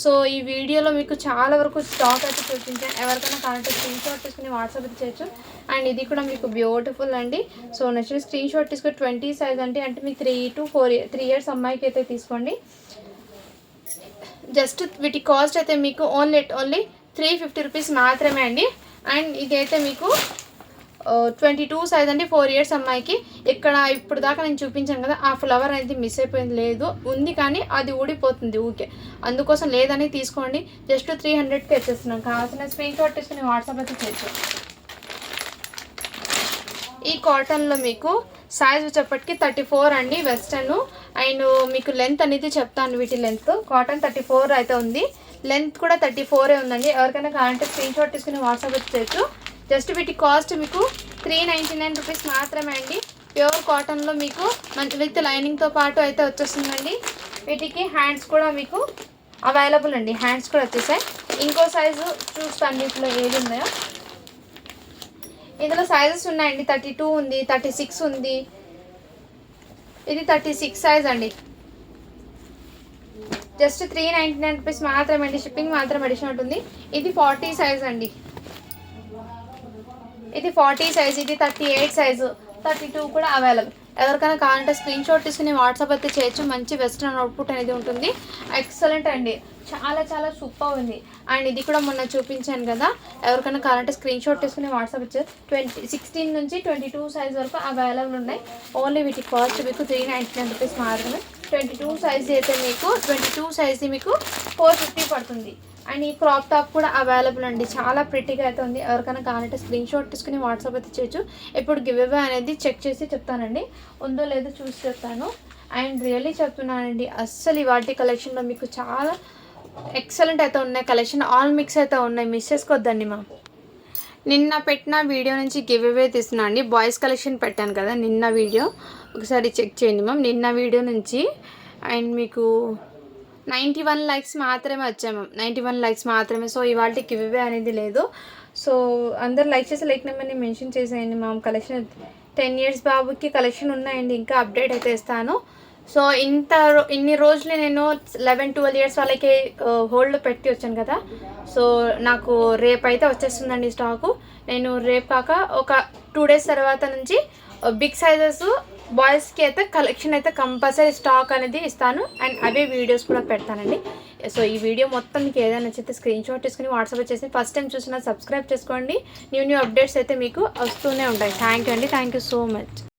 సో ఈ వీడియోలో మీకు చాలా వరకు స్టాక్ అయితే చూపించాను. ఎవరికైనా కావాలంటే స్క్రీన్ షాట్ తీసుకుని వాట్సాప్ అయితే చేయొచ్చు. అండ్ ఇది కూడా మీకు బ్యూటిఫుల్ అండి. సో నచ్చిన స్క్రీన్ షాట్ తీసుకుని 20 సైజ్ అంటే మీకు 3 to 3 ఇయర్స్ అమ్మాయికి అయితే తీసుకోండి. జస్ట్ వీటి కాస్ట్ అయితే మీకు ఓన్లీ 350 రూపీస్ మాత్రమే అండి. అండ్ ఇదైతే మీకు 22 సైజ్ అండి. 4 ఇయర్స్ అమ్మాయికి. ఇక్కడ ఇప్పుడు దాకా నేను చూపించాను కదా, ఆ ఫ్లవర్ అనేది మిస్ అయిపోయింది, లేదు ఉంది కానీ అది ఊడిపోతుంది ఊకే, అందుకోసం లేదని తీసుకోండి. జస్ట్ 300కి వచ్చేస్తున్నాం. కావాల్సిన స్క్రీన్ షాట్ తీసుకుని వాట్సాప్ అయితే చేయొచ్చు. ఈ కాటన్లో మీకు సైజ్ వచ్చేప్పటికి 34 అండి వెస్టర్న్. అండ్ మీకు లెంత్ అనేది చెప్తాను. వీటి లెంత్ కాటన్ 34 అయితే ఉంది. లెంత్ కూడా 34 ఉందండి. ఎవరికైనా కావాలంటే స్క్రీన్ షాట్ తీసుకుని వాట్సాప్ అయితే చేయొచ్చు. జస్ట్ వీటి కాస్ట్ మీకు 399 రూపీస్ మాత్రమే అండి. ప్యూర్ కాటన్లో మీకు మంచి విత్ లైనింగ్తో పాటు అయితే వచ్చేస్తుందండి. వీటికి హ్యాండ్స్ కూడా మీకు అవైలబుల్ అండి. హ్యాండ్స్ కూడా వచ్చేసాయి. ఇంకో సైజు చూస్తాను వీటిలో ఏది ఉన్నాయో. ఇందులో సైజెస్ ఉన్నాయండి. 32 ఉంది, 36 ఉంది. ఇది 36 సైజ్ అండి. జస్ట్ 399 రూపీస్ మాత్రమే అండి. షిప్పింగ్ మాత్రం అడిషనల్ ఉంటుంది. ఇది 40 సైజ్ అండి. ఇది 40 సైజ్. ఇది 38 సైజు, 32 కూడా అవైలబుల్. ఎవరికైనా కావాలంటే స్క్రీన్ షాట్ తీసుకుని వాట్సాప్ అయితే చేయొచ్చు. మంచి వెస్ట్రన్ అవుట్పుట్ అనేది ఉంటుంది. ఎక్సలెంట్ అండి, చాలా చాలా సూపర్ ఉంది. అండ్ ఇది కూడా మొన్న చూపించాను కదా, ఎవరికైనా కావాలంటే స్క్రీన్ షాట్ తీసుకుని వాట్సాప్ ఇచ్చారు. 16 నుంచి 22 సైజ్ వరకు అవైలబుల్ ఉన్నాయి. ఓన్లీ వీటి కాస్ట్ మీకు 399 రూపీస్ మాత్రమే. 22 సైజ్ అయితే మీకు 22 సైజ్ మీకు 450 పడుతుంది. అండ్ ఈ క్రాప్ టాప్ కూడా అవైలబుల్ అండి, చాలా ప్రిటీగా అయితే ఉంది. ఎవరికైనా కావాలంటే స్క్రీన్ షాట్ తీసుకుని వాట్సాప్ అయితే చేయొచ్చు. ఇప్పుడు గివ్ అవే అనేది చెక్ చేసి చెప్తానండి, ఉందో లేదో చూసి చెప్తాను. అండ్ రియల్లీ చెప్తున్నానండి, అస్సలు ఇవాటి కలెక్షన్లో మీకు చాలా ఎక్సలెంట్ అయితే ఉన్నాయి కలెక్షన్. ఆల్ మిక్స్ అయితే ఉన్నాయి, మిస్ చేసుకోవద్దండి మా. నిన్న పెట్టిన వీడియో నుంచి గివ్ అవే తీస్తున్నా అండి. బాయ్స్ కలెక్షన్ పెట్టాను కదా నిన్న వీడియో, ఒకసారి చెక్ చేయండి మ్యామ్. నిన్న వీడియో నుంచి అండ్ మీకు 91 లైక్స్ మాత్రమే వచ్చాయి మ్యామ్, 91 లైక్స్ మాత్రమే. సో ఇవాళ గివ్ అవే అనేది లేదు. సో అందరు లైక్ చేసి లైక్ నెంబర్ని మెన్షన్ చేసేయండి మ్యామ్. కలెక్షన్ 10 ఇయర్స్ బాబుకి కలెక్షన్ ఉన్నాయండి, ఇంకా అప్డేట్ అయితే ఇస్తాను. సో ఇన్ని రోజులు నేను 11-12 ఇయర్స్ వాళ్ళకి హోల్డ్లో పెట్టి వచ్చాను కదా. సో నాకు రేపు అయితే వచ్చేస్తుందండి స్టాకు. నేను రేపు కాక ఒక 2 డేస్ తర్వాత నుంచి బిగ్ సైజెస్ బాయ్స్కి అయితే కలెక్షన్ అయితే కంపల్సరీ స్టాక్ అనేది ఇస్తాను. అండ్ అవే వీడియోస్ కూడా పెడతానండి. సో ఈ వీడియో మొత్తం మీకు ఏదైనా నచ్చితే స్క్రీన్ షాట్ తీసుకుని వాట్సాప్ చేసి ఫస్ట్ టైం చూసినా సబ్స్క్రైబ్ చేసుకోండి. న్యూ అప్డేట్స్ అయితే మీకు వస్తూనే ఉంటాయి. థ్యాంక్ యూ అండి, థ్యాంక్ యూ సో మచ్.